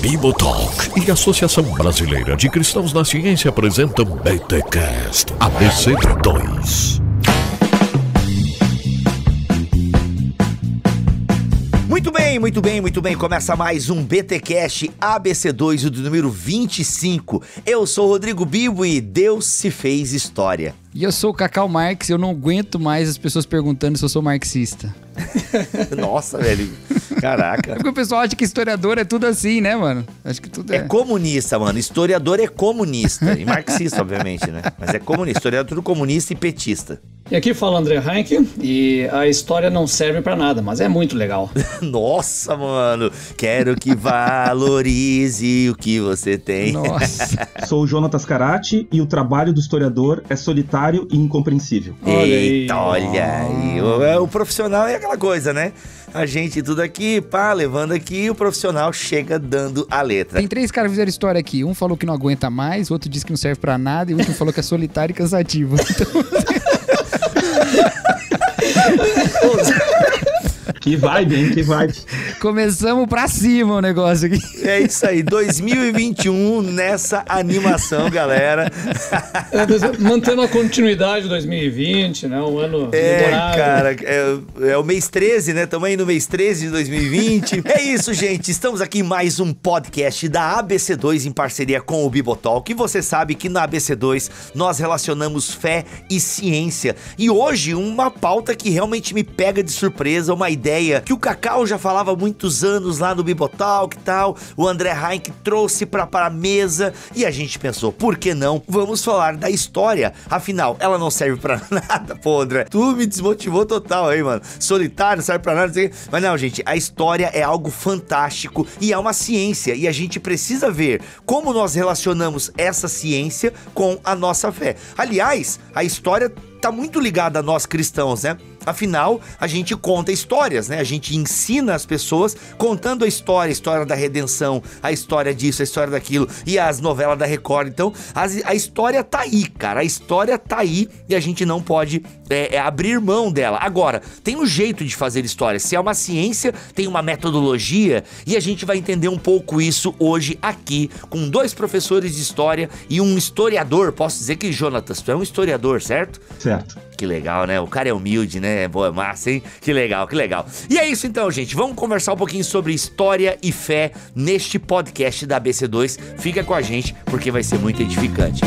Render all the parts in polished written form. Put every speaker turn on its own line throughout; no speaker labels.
Bibotalk e a Associação Brasileira de Cristãos na Ciência apresentam BTcast ABC2.
Muito bem. Começa mais um BTcast ABC2, o do número 25. Eu sou o Rodrigo Bibo e Deus se fez história.
E eu sou o Cacau Marx e eu não aguento mais as pessoas perguntando se eu sou marxista.
Nossa, velho. Caraca.
É porque o pessoal acha que historiador é tudo assim, né, mano? Acho que tudo
é comunista, mano. Historiador é comunista. E marxista, obviamente, né? Mas é comunista. Historiador é tudo comunista e petista.
E aqui fala André Heinck, e a história não serve pra nada, mas é muito legal.
Nossa, mano. Quero que valorize o que você tem.
Nossa.
Sou o Jonatas Carati e o trabalho do historiador é solitário e incompreensível.
Eita, olha aí. O profissional é aquela coisa, né? A gente tudo aqui, pá, levando aqui, o profissional chega dando a letra.
Tem 3 caras que fizeram história aqui. Um falou que não aguenta mais, o outro disse que não serve pra nada e o outro falou que é solitário e cansativo. Então...
Que vibe, hein? Que vibe.
Começamos pra cima o negócio aqui.
É isso aí, 2021 nessa animação, galera.
Mantendo a continuidade de 2020, né? Um ano memorável.
Cara, é o mês 13, né? Estamos aí no mês 13 de 2020. É isso, gente. Estamos aqui em mais um podcast da ABC2 em parceria com o Bibotalk. E você sabe que na ABC2 nós relacionamos fé e ciência. E hoje, uma pauta que realmente me pega de surpresa, uma ideia que o Cacau já falava há muitos anos lá no Bibotalk e tal, o André Heinck trouxe para a mesa e a gente pensou, por que não? Vamos falar da história, afinal, ela não serve para nada. Pô, André, tu me desmotivou total aí, mano, solitário, não serve para nada, não sei o quê. Mas não, gente, a história é algo fantástico e é uma ciência e a gente precisa ver como nós relacionamos essa ciência com a nossa fé. Aliás, a história tá muito ligada a nós cristãos, né? Afinal, a gente conta histórias, né? A gente ensina as pessoas contando a história da redenção, a história disso, a história daquilo e as novelas da Record. Então, a história tá aí, cara. A história tá aí e a gente não pode abrir mão dela. Agora, tem um jeito de fazer história. Se é uma ciência, tem uma metodologia e a gente vai entender um pouco isso hoje aqui com 2 professores de história e um historiador. Posso dizer que, Jonatas, tu é um historiador, certo?
Certo.
Que legal, né? O cara é humilde, né? Boa, massa, hein? Que legal. E é isso então, gente. Vamos conversar um pouquinho sobre história e fé neste podcast da ABC2. Fica com a gente, porque vai ser muito edificante.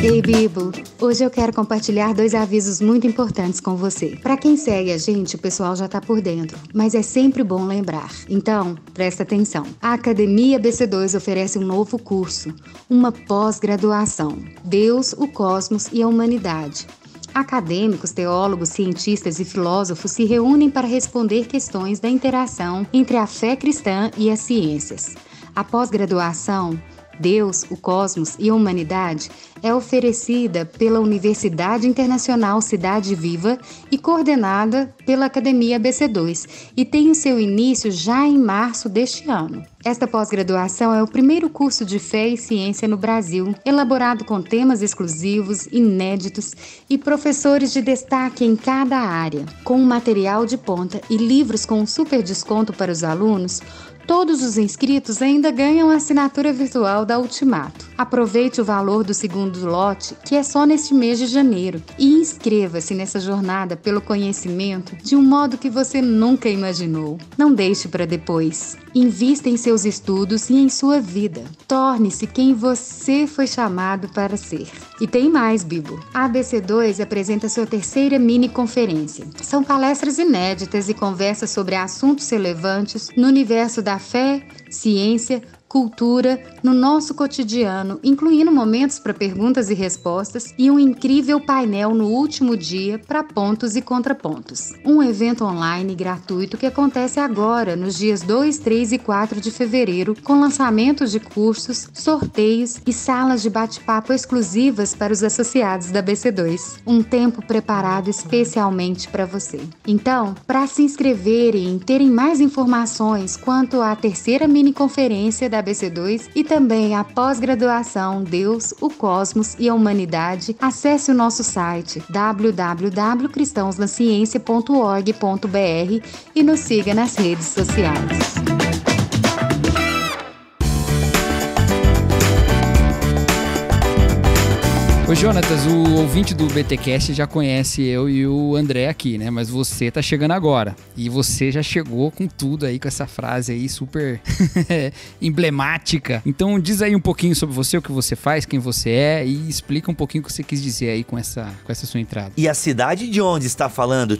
Ei, Bibo, hoje eu quero compartilhar 2 avisos muito importantes com você. Para quem segue a gente, o pessoal já tá por dentro, mas é sempre bom lembrar. Então, presta atenção. A Academia ABC2 oferece um novo curso, uma pós-graduação. Deus, o Cosmos e a Humanidade. Acadêmicos, teólogos, cientistas e filósofos se reúnem para responder questões da interação entre a fé cristã e as ciências. A pós-graduação Deus, o Cosmos e a Humanidade é oferecida pela Universidade Internacional Cidade Viva e coordenada pela Academia ABC2 e tem o seu início já em março deste ano. Esta pós-graduação é o primeiro curso de fé e ciência no Brasil, elaborado com temas exclusivos, inéditos e professores de destaque em cada área. Com material de ponta e livros com um super desconto para os alunos, todos os inscritos ainda ganham a assinatura virtual da Ultimato. Aproveite o valor do segundo lote, que é só neste mês de janeiro, e inscreva-se nessa jornada pelo conhecimento de um modo que você nunca imaginou. Não deixe para depois. Invista em seus estudos e em sua vida. Torne-se quem você foi chamado para ser. E tem mais, Bibo. A ABC2 apresenta sua 3ª mini-conferência. São palestras inéditas e conversas sobre assuntos relevantes no universo da fé, ciência, cultura no nosso cotidiano, incluindo momentos para perguntas e respostas e um incrível painel no último dia para pontos e contrapontos. Um evento online gratuito que acontece agora, nos dias 2, 3 e 4 de fevereiro, com lançamentos de cursos, sorteios e salas de bate-papo exclusivas para os associados da BC2. Um tempo preparado especialmente para você. Então, para se inscreverem e terem mais informações quanto à 3ª mini-conferência da ABC2 e também a pós-graduação Deus, o Cosmos e a Humanidade, acesse o nosso site www.cristãosnaciencia.org.br e nos siga nas redes sociais.
Ô Jonatas, o ouvinte do BTcast já conhece eu e o André aqui, né? Mas você tá chegando agora. E você já chegou com tudo aí, com essa frase aí super emblemática. Então diz aí um pouquinho sobre você, o que você faz, quem você é, e explica um pouquinho o que você quis dizer aí com essa sua entrada.
E a cidade de onde está falando?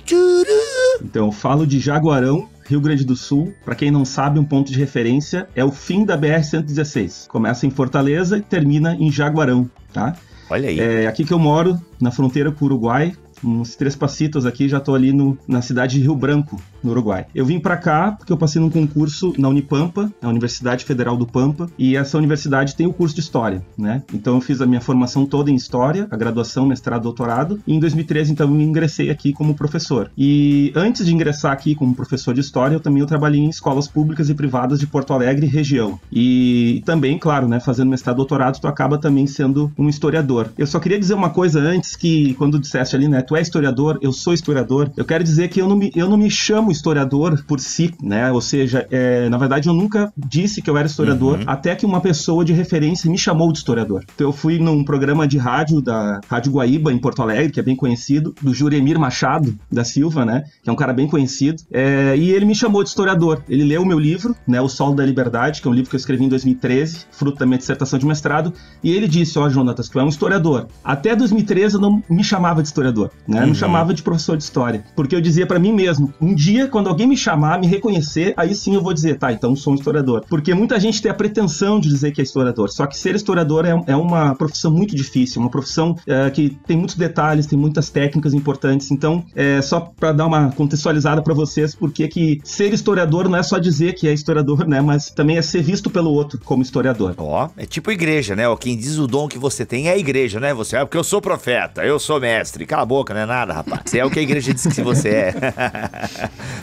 Então, eu falo de Jaguarão, Rio Grande do Sul. Para quem não sabe, um ponto de referência é o fim da BR-116. Começa em Fortaleza e termina em Jaguarão, tá?
Olha aí.
É aqui que eu moro, na fronteira com o Uruguai. Uns 3 passitos aqui, já tô ali na cidade de Rio Branco, no Uruguai. Eu vim pra cá porque eu passei num concurso na Unipampa, a Universidade Federal do Pampa, e essa universidade tem o curso de História, né? Então eu fiz a minha formação toda em História, a graduação, mestrado, doutorado, e em 2013, então, eu ingressei aqui como professor. E antes de ingressar aqui como professor de História, eu trabalhei em escolas públicas e privadas de Porto Alegre e região. E também, claro, né, fazendo mestrado, doutorado, tu acaba também sendo um historiador. Eu só queria dizer uma coisa antes, que quando disseste ali, né, tu é historiador, eu sou historiador. Eu quero dizer que eu não me chamo historiador por si, né? Ou seja, na verdade eu nunca disse que eu era historiador, até que uma pessoa de referência me chamou de historiador. Então eu fui num programa de rádio da Rádio Guaíba, em Porto Alegre, que é bem conhecido, do Juremir Machado da Silva, né? Que é um cara bem conhecido. E ele me chamou de historiador. Ele leu o meu livro, né? O Solo da Liberdade, que é um livro que eu escrevi em 2013, fruto da minha dissertação de mestrado, e ele disse, Jonatas, tu é um historiador. Até 2013 eu não me chamava de historiador, né? Me chamava de professor de história, porque eu dizia pra mim mesmo, um dia quando alguém me chamar, me reconhecer, aí sim eu vou dizer, tá, então sou um historiador. Porque muita gente tem a pretensão de dizer que é historiador, só que ser historiador é uma profissão muito difícil, uma profissão que tem muitos detalhes, tem muitas técnicas importantes. Então, só pra dar uma contextualizada pra vocês, porque que ser historiador não é só dizer que é historiador, né, mas também é ser visto pelo outro como historiador.
É tipo igreja, né? Quem diz o dom que você tem é a igreja, né? Você porque eu sou profeta, eu sou mestre. Cala a boca, não é nada, rapaz. Você é o que a igreja diz que você é.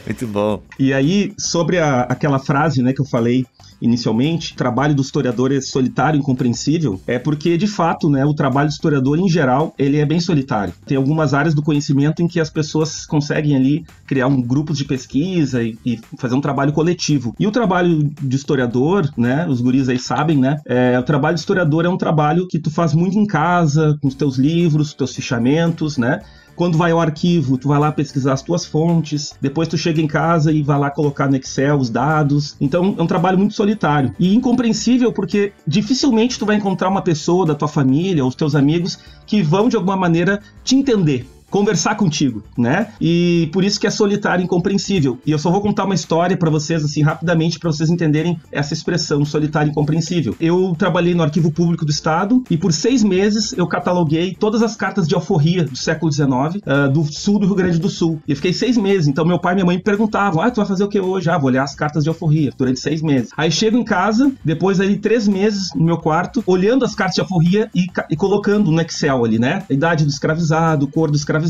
Muito bom.
E aí, sobre aquela frase, né, que eu falei inicialmente, o trabalho do historiador é solitário e incompreensível, é porque, de fato, né, o trabalho do historiador, em geral, ele é bem solitário. Tem algumas áreas do conhecimento em que as pessoas conseguem ali criar um grupo de pesquisa e fazer um trabalho coletivo. E o trabalho de historiador, né, os guris aí sabem, né, o trabalho de historiador é um trabalho que tu faz muito em casa, com os teus livros, os teus fichamentos, né? Quando vai ao arquivo, tu vai lá pesquisar as tuas fontes, depois tu chega em casa e vai lá colocar no Excel os dados. Então é um trabalho muito solitário e incompreensível, porque dificilmente tu vai encontrar uma pessoa da tua família ou os teus amigos que vão de alguma maneira te entender, conversar contigo, né? E por isso que é solitário e incompreensível. E eu só vou contar uma história pra vocês, assim, rapidamente, pra vocês entenderem essa expressão, solitário e incompreensível. Eu trabalhei no Arquivo Público do Estado e por 6 meses eu cataloguei todas as cartas de alforria do século XIX, do sul do Rio Grande do Sul. E eu fiquei 6 meses, então meu pai e minha mãe me perguntavam, tu vai fazer o que hoje? Vou olhar as cartas de alforria durante 6 meses. Aí chego em casa, depois ali 3 meses no meu quarto, olhando as cartas de alforria e colocando no Excel ali, né? A idade do escravizado, cor do escravizado,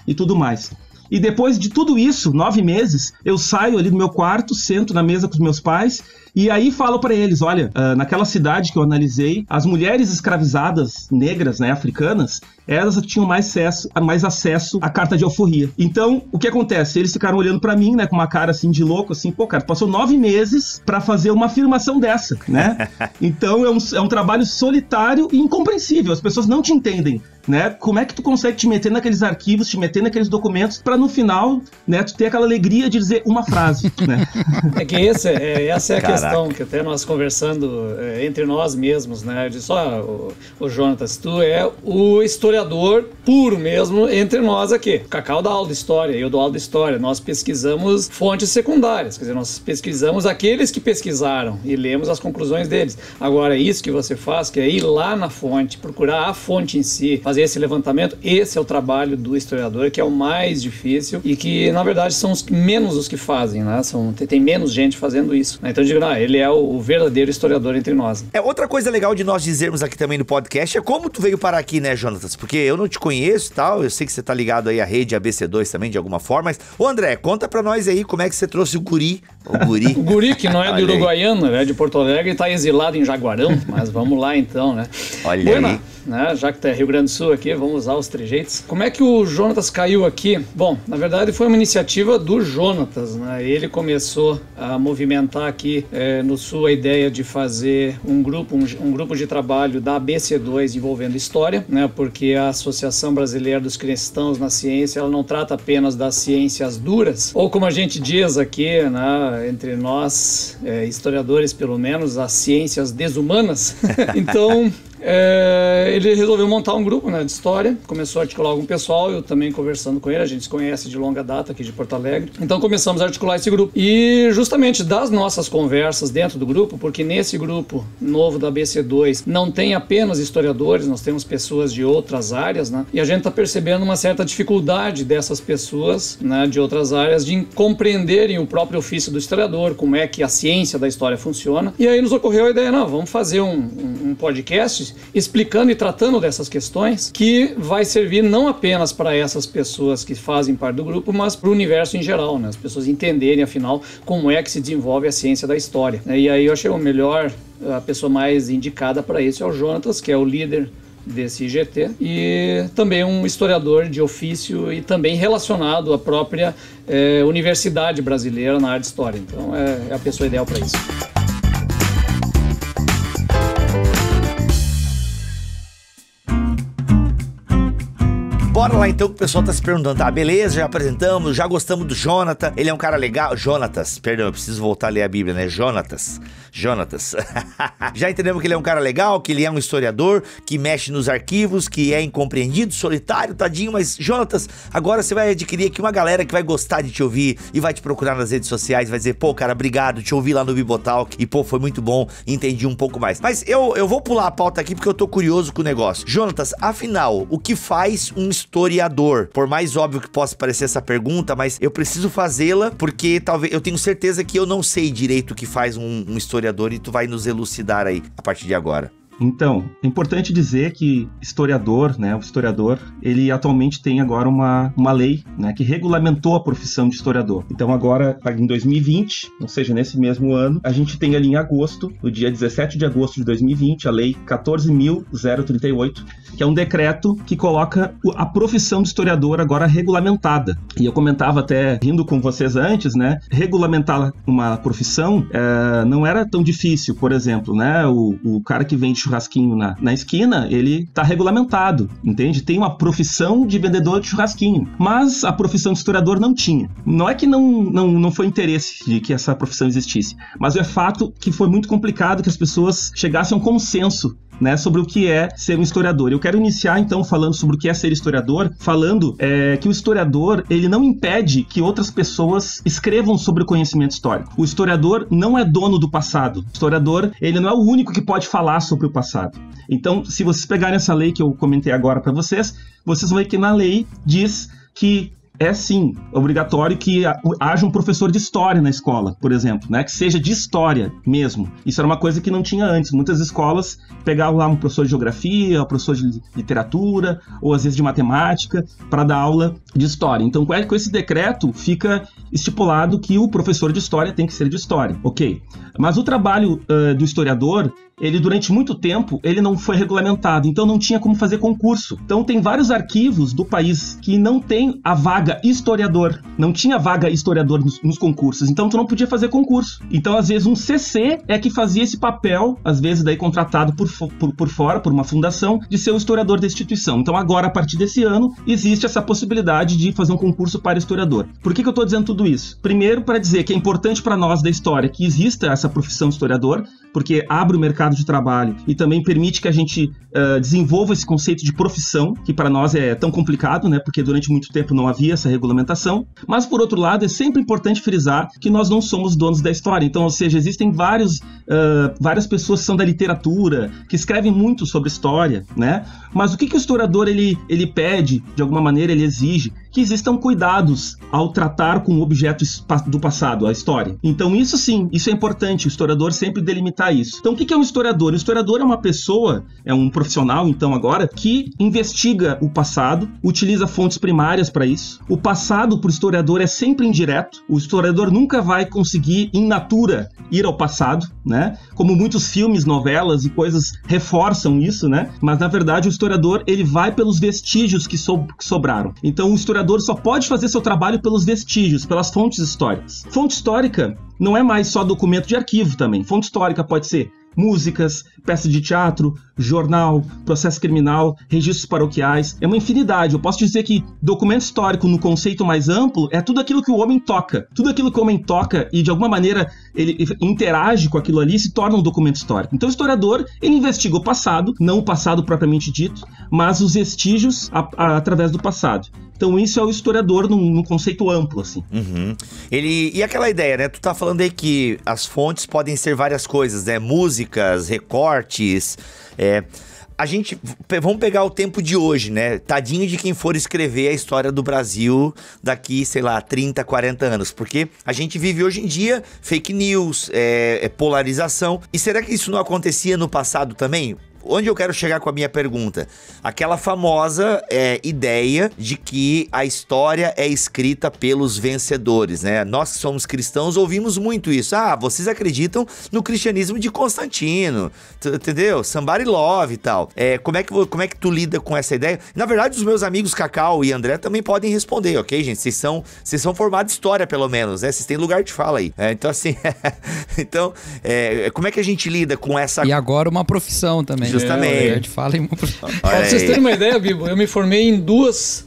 e tudo mais. E depois de tudo isso, 9 meses, eu saio ali do meu quarto, sento na mesa com os meus pais e aí falo pra eles, olha, naquela cidade que eu analisei, as mulheres escravizadas negras, né, africanas, elas tinham mais acesso à carta de alforria. Então, o que acontece? Eles ficaram olhando pra mim, né, com uma cara assim de louco, assim, pô, cara, passou 9 meses pra fazer uma afirmação dessa, né? Então, é um trabalho solitário e incompreensível, as pessoas não te entendem, né? Como é que tu consegue te meter naqueles arquivos, te meter naqueles documentos, pra no final, né, tu ter aquela alegria de dizer uma frase, né?
É que essa é a questão, que até nós conversando entre nós mesmos, né? Eu disse, o Jonatas, tu é o historiador puro mesmo entre nós aqui. O Cacau dá aula de história, eu dou aula de história. Nós pesquisamos fontes secundárias, quer dizer, nós pesquisamos aqueles que pesquisaram e lemos as conclusões deles. Agora, isso que você faz, que é ir lá na fonte, procurar a fonte em si, fazer esse levantamento, esse é o trabalho do historiador, que é o mais difícil e que, na verdade, são menos os que fazem, né? Tem menos gente fazendo isso, né? Então eu digo, ele é o verdadeiro historiador entre nós.
Outra coisa legal de nós dizermos aqui também no podcast é como tu veio parar aqui, né, Jonatas? Porque eu não te conheço e tal, eu sei que você tá ligado aí à rede ABC2 também, de alguma forma, mas, ô André, conta pra nós aí como é que você trouxe o guri. O guri, que não é de Uruguaiana,
é de Porto Alegre e tá exilado em Jaguarão, mas vamos lá então, né?
Olha aí.
Né, já que tá Rio Grande do Sul aqui, vamos usar os trejeitos. Como é que o Jonatas caiu aqui? Bom, na verdade foi uma iniciativa do Jonatas, né? Ele começou a movimentar aqui no Sul a ideia de fazer um grupo de trabalho da ABC2 envolvendo história, né? Porque a Associação Brasileira dos Cristãos na Ciência, ela não trata apenas das ciências duras, ou como a gente diz aqui, né, entre nós, historiadores pelo menos, as ciências desumanas. Então, ele resolveu montar um grupo, né, de história, começou a articular algum pessoal, eu também conversando com ele, a gente se conhece de longa data aqui de Porto Alegre, então começamos a articular esse grupo. E justamente das nossas conversas dentro do grupo, porque nesse grupo novo da ABC2 não tem apenas historiadores, nós temos pessoas de outras áreas, né, e a gente está percebendo uma certa dificuldade dessas pessoas, né, de outras áreas de compreenderem o próprio ofício do historiador, como é que a ciência da história funciona, e aí nos ocorreu a ideia, não, vamos fazer um podcast explicando e tratando dessas questões que vai servir não apenas para essas pessoas que fazem parte do grupo, mas para o universo em geral, né? As pessoas entenderem, afinal, como é que se desenvolve a ciência da história. E aí eu achei a pessoa mais indicada para isso é o Jonatas, que é o líder desse IGT, e também um historiador de ofício e também relacionado à própria universidade brasileira na área de história. Então é a pessoa ideal para isso.
Bora lá então, que o pessoal tá se perguntando, tá, beleza, já apresentamos, já gostamos do Jonatas, ele é um cara legal, Jonatas, perdão, eu preciso voltar a ler a Bíblia, né, Jonatas, já entendemos que ele é um cara legal, que ele é um historiador, que mexe nos arquivos, que é incompreendido, solitário, tadinho, mas Jonatas, agora você vai adquirir aqui uma galera que vai gostar de te ouvir e vai te procurar nas redes sociais, vai dizer, pô, cara, obrigado, te ouvi lá no Bibotalk e pô, foi muito bom, entendi um pouco mais. Mas eu vou pular a pauta aqui porque eu tô curioso com o negócio. Jonatas, afinal, o que faz um historiador? Por mais óbvio que possa parecer essa pergunta, mas eu preciso fazê-la porque talvez eu tenho certeza que eu não sei direito o que faz um historiador e tu vai nos elucidar aí a partir de agora.
Então, é importante dizer que historiador, né, o historiador, ele atualmente tem agora uma lei, né, que regulamentou a profissão de historiador. Então agora, em 2020, ou seja, nesse mesmo ano, a gente tem ali em agosto, no dia 17 de agosto de 2020, a lei 14.038, que é um decreto que coloca a profissão de historiador agora regulamentada. E eu comentava até, rindo com vocês antes, né, regulamentar uma profissão não era tão difícil. Por exemplo, né, o cara que vende churrasquinho na esquina, ele tá regulamentado, entende? Tem uma profissão de vendedor de churrasquinho, mas a profissão de historiador não tinha. Não é que não foi interesse de que essa profissão existisse, mas é fato que foi muito complicado que as pessoas chegassem a um consenso, né, sobre o que é ser um historiador. Eu quero iniciar então falando sobre o que é ser historiador, falando que o historiador, ele não impede que outras pessoas escrevam sobre o conhecimento histórico. O historiador não é dono do passado. O historiador, ele não é o único que pode falar sobre o passado. Então, se vocês pegarem essa lei que eu comentei agora para vocês vão ver que na lei diz que é sim obrigatório que haja um professor de história na escola, por exemplo, né? Que seja de história mesmo. Isso era uma coisa que não tinha antes. Muitas escolas pegavam lá um professor de geografia, um professor de literatura, ou às vezes de matemática, para dar aula de história. Então, com esse decreto, fica estipulado que o professor de história tem que ser de história, ok? Mas o trabalho do historiador, ele durante muito tempo, ele não foi regulamentado, então não tinha como fazer concurso. Então tem vários arquivos do país que não tem a vaga historiador, não tinha vaga historiador nos concursos, então tu não podia fazer concurso. Então às vezes um CC é que fazia esse papel, às vezes daí contratado por fora, por uma fundação, de ser o historiador da instituição. Então agora, a partir desse ano, existe essa possibilidade de fazer um concurso para historiador. Por que eu estou dizendo tudo isso? Primeiro, para dizer que é importante para nós da história que exista essa profissão de historiador, porque abre o mercado de trabalho e também permite que a gente desenvolva esse conceito de profissão, que para nós é tão complicado, né? Porque durante muito tempo não havia essa regulamentação. Mas, por outro lado, é sempre importante frisar que nós não somos donos da história. Então, ou seja, existem várias pessoas que são da literatura, que escrevem muito sobre história, né? Mas o que o historiador ele pede, de alguma maneira, ele exige? que existam cuidados ao tratar com o objeto do passado, a história. Então isso sim, isso é importante, o historiador sempre delimitar isso. Então o que é um historiador? O historiador é uma pessoa, é um profissional então agora, que investiga o passado, utiliza fontes primárias para isso. O passado para o historiador é sempre indireto, o historiador nunca vai conseguir in natura ir ao passado, né? Como muitos filmes, novelas e coisas reforçam isso, né? Mas na verdade o historiador ele vai pelos vestígios que sobraram. Então o historiador só pode fazer seu trabalho pelos vestígios, pelas fontes históricas. Fonte histórica não é mais só documento de arquivo também. Fonte histórica pode ser músicas, peças de teatro, jornal, processo criminal, registros paroquiais, é uma infinidade. Eu posso dizer que documento histórico, no conceito mais amplo, é tudo aquilo que o homem toca. Tudo aquilo que o homem toca e, de alguma maneira, ele interage com aquilo ali, se torna um documento histórico. Então, o historiador, ele investiga o passado, não o passado propriamente dito, mas os vestígios através do passado. Então isso é o historiador num conceito amplo, assim.
Uhum. E aquela ideia, né? Tu tá falando aí que as fontes podem ser várias coisas, né? Músicas, recortes, vamos pegar o tempo de hoje, né? Tadinho de quem for escrever a história do Brasil daqui, sei lá, 30, 40 anos. Porque a gente vive hoje em dia fake news, polarização. E será que isso não acontecia no passado também? Onde eu quero chegar com a minha pergunta? Aquela famosa ideia de que a história é escrita pelos vencedores, né? Nós que somos cristãos ouvimos muito isso. Ah, vocês acreditam no cristianismo de Constantino, entendeu? Somebody Love e tal. Como é que tu lida com essa ideia? Na verdade, os meus amigos Cacau e André também podem responder, ok, gente? Vocês são formados em história, pelo menos, né? Vocês têm lugar de fala aí. Então, assim... como é que a gente lida com essa...
E agora uma profissão também.
Justamente.
Fala em uma...
Pra vocês terem uma ideia, Bibo, eu me formei em duas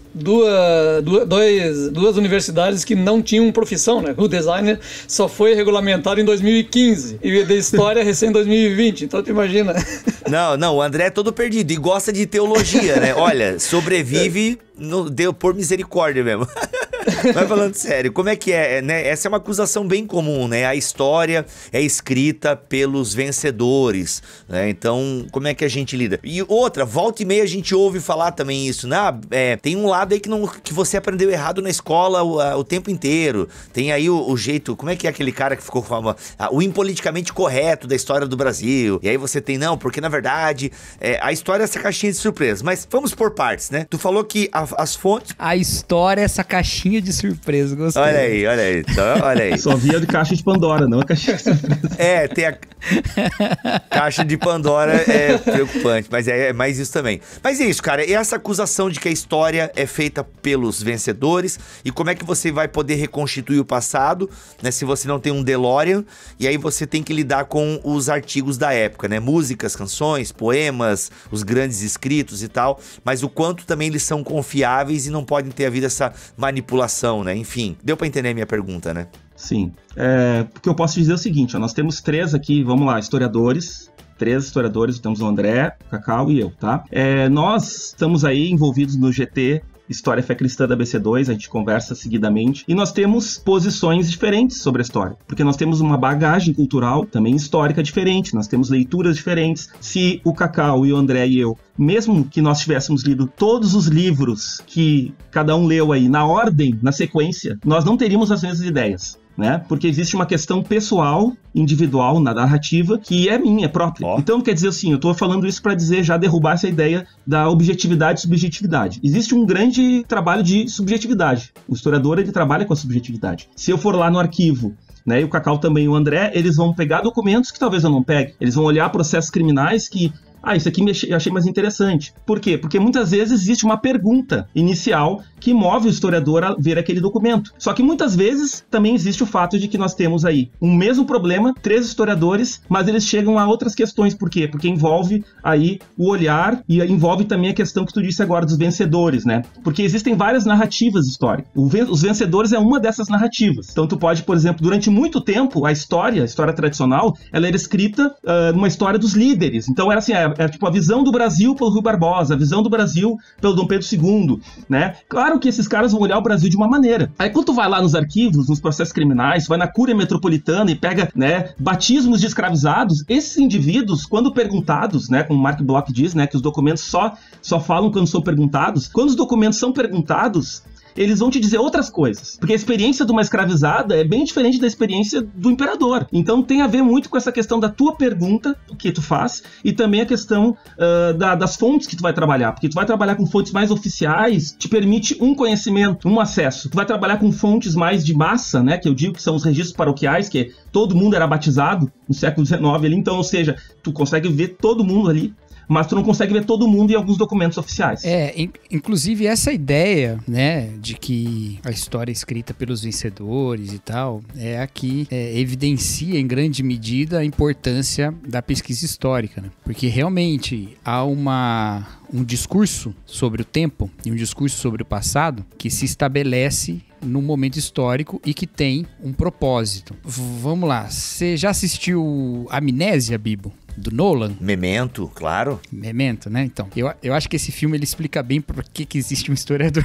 universidades que não tinham profissão, né? O designer só foi regulamentado em 2015 e da história recém em 2020, então tu imagina.
Não, o André é todo perdido e gosta de teologia, né? Olha, sobrevive por misericórdia mesmo. Mas falando sério, como é que é, né? Essa é uma acusação bem comum, né? A história é escrita pelos vencedores, né? Então, como é que a gente lida? E outra, volta e meia a gente ouve falar também isso, né? Tem um lado aí que você aprendeu errado na escola o tempo inteiro. Tem aí o jeito, como é que é aquele cara que ficou com o impoliticamente correto da história do Brasil? E aí você tem, não, porque na verdade a história é essa caixinha de surpresa. Mas vamos por partes, né? Tu falou que as fontes...
A história é essa caixinha de surpresa, gostei.
Olha aí. Então, olha aí.
Só via de caixa de Pandora, não a caixinha de surpresa.
Tem a caixa de Pandora, é preocupante, mas é mais isso também. Mas é isso, cara, e essa acusação de que a história é feita pelos vencedores, e como é que você vai poder reconstituir o passado, né, se você não tem um DeLorean, e aí você tem que lidar com os artigos da época, né, músicas, canções, poemas, os grandes escritos e tal, mas o quanto também eles são confiáveis e não podem ter havido essa manipulação, né, enfim, deu pra entender a minha pergunta, né?
Sim, o que eu posso dizer é o seguinte, ó, nós temos 3 aqui, vamos lá, historiadores, 3 historiadores, temos o André, o Cacau e eu, tá? Nós estamos aí envolvidos no GT História Fé Cristã da ABC2, a gente conversa seguidamente, e nós temos posições diferentes sobre a história, porque nós temos uma bagagem cultural também histórica diferente, nós temos leituras diferentes. Se o Cacau e o André e eu, mesmo que nós tivéssemos lido todos os livros que cada um leu aí na ordem, na sequência, nós não teríamos as mesmas ideias, né? Porque existe uma questão pessoal, individual, na narrativa, que é minha, é própria. Então, quer dizer assim, eu tô falando isso para dizer, já derrubar essa ideia da objetividade e subjetividade. Existe um grande trabalho de subjetividade. O historiador, ele trabalha com a subjetividade. Se eu for lá no arquivo, né, e o Cacau também e o André, eles vão pegar documentos que talvez eu não pegue. Eles vão olhar processos criminais que... isso aqui eu achei mais interessante. Por quê? Porque muitas vezes existe uma pergunta inicial que move o historiador a ver aquele documento. Só que muitas vezes também existe o fato de que nós temos aí um mesmo problema, 3 historiadores, mas eles chegam a outras questões. Por quê? Porque envolve aí o olhar e envolve também a questão que tu disse agora dos vencedores, né? Porque existem várias narrativas históricas. Os vencedores é uma dessas narrativas. Então tu pode, por exemplo, durante muito tempo, a história tradicional, ela era escrita numa história dos líderes. Então era assim, tipo a visão do Brasil pelo Rui Barbosa, a visão do Brasil pelo Dom Pedro II, né? Claro que esses caras vão olhar o Brasil de uma maneira. Aí quando tu vai lá nos arquivos, nos processos criminais, vai na Cúria Metropolitana e pega, né, batismos de escravizados, esses indivíduos, quando perguntados, né, como Mark Bloch diz, né, que os documentos só falam quando são perguntados, quando os documentos são perguntados, eles vão te dizer outras coisas. Porque a experiência de uma escravizada é bem diferente da experiência do imperador. Então tem a ver muito com essa questão da tua pergunta, que tu faz, e também a questão das fontes que tu vai trabalhar. Porque tu vai trabalhar com fontes mais oficiais, te permite um conhecimento, um acesso. Tu vai trabalhar com fontes mais de massa, né, que eu digo que são os registros paroquiais, que todo mundo era batizado no século XIX ali, então, ou seja, tu consegue ver todo mundo ali, mas tu não consegue ver todo mundo em alguns documentos oficiais.
Inclusive essa ideia, né, de que a história é escrita pelos vencedores e tal, é a que evidencia em grande medida a importância da pesquisa histórica, né? Porque realmente há um discurso sobre o tempo e um discurso sobre o passado que se estabelece num momento histórico e que tem um propósito. Vamos lá, você já assistiu Amnésia, Bibo? Do Nolan?
Memento, claro.
Memento, né? Então, eu acho que esse filme ele explica bem por que existe um historiador.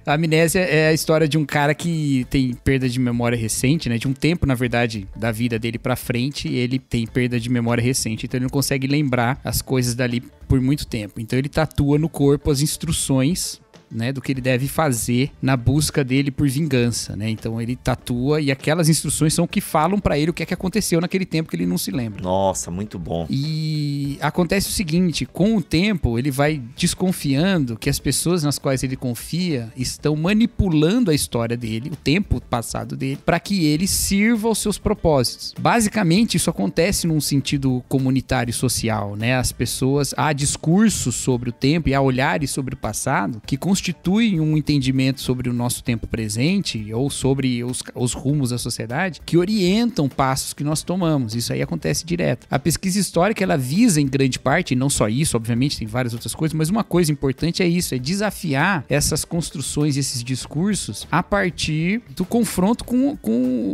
A Amnésia é a história de um cara que tem perda de memória recente, né? De um tempo, na verdade, da vida dele pra frente, ele tem perda de memória recente. Então ele não consegue lembrar as coisas dali por muito tempo. Então ele tatua no corpo as instruções, né, do que ele deve fazer na busca dele por vingança, né? Então ele tatua e aquelas instruções são o que falam pra ele o que é que aconteceu naquele tempo que ele não se lembra.
Nossa, muito bom.
E acontece o seguinte, com o tempo ele vai desconfiando que as pessoas nas quais ele confia estão manipulando a história dele, o tempo passado dele, para que ele sirva aos seus propósitos. Basicamente isso acontece num sentido comunitário e social, né? As pessoas, há discursos sobre o tempo e há olhares sobre o passado que constituem um entendimento sobre o nosso tempo presente ou sobre os rumos da sociedade que orientam passos que nós tomamos. Isso aí acontece direto. A pesquisa histórica, ela visa em grande parte, e não só isso, obviamente tem várias outras coisas, mas uma coisa importante é isso, é desafiar essas construções, esses discursos a partir do confronto com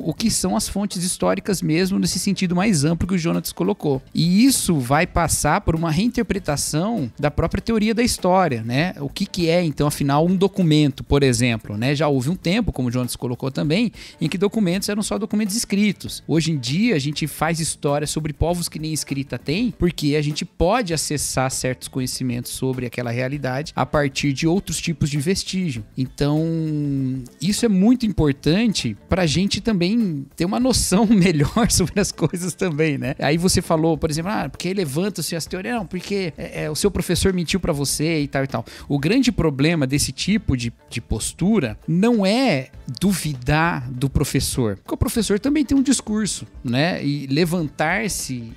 o que são as fontes históricas mesmo, nesse sentido mais amplo que o Jonatas colocou. E isso vai passar por uma reinterpretação da própria teoria da história, né? O que é, então, afinal, um documento, por exemplo, né? Já houve um tempo, como o Jonas colocou também, em que documentos eram só documentos escritos. Hoje em dia, a gente faz história sobre povos que nem escrita tem, porque a gente pode acessar certos conhecimentos sobre aquela realidade a partir de outros tipos de vestígio. Então, isso é muito importante pra gente também ter uma noção melhor sobre as coisas também, né? Aí você falou, por exemplo, porque levanta-se as teorias, não, porque o seu professor mentiu pra você e tal e tal. O grande problema desse tipo de postura não é duvidar do professor, porque o professor também tem um discurso, né? E levantar-se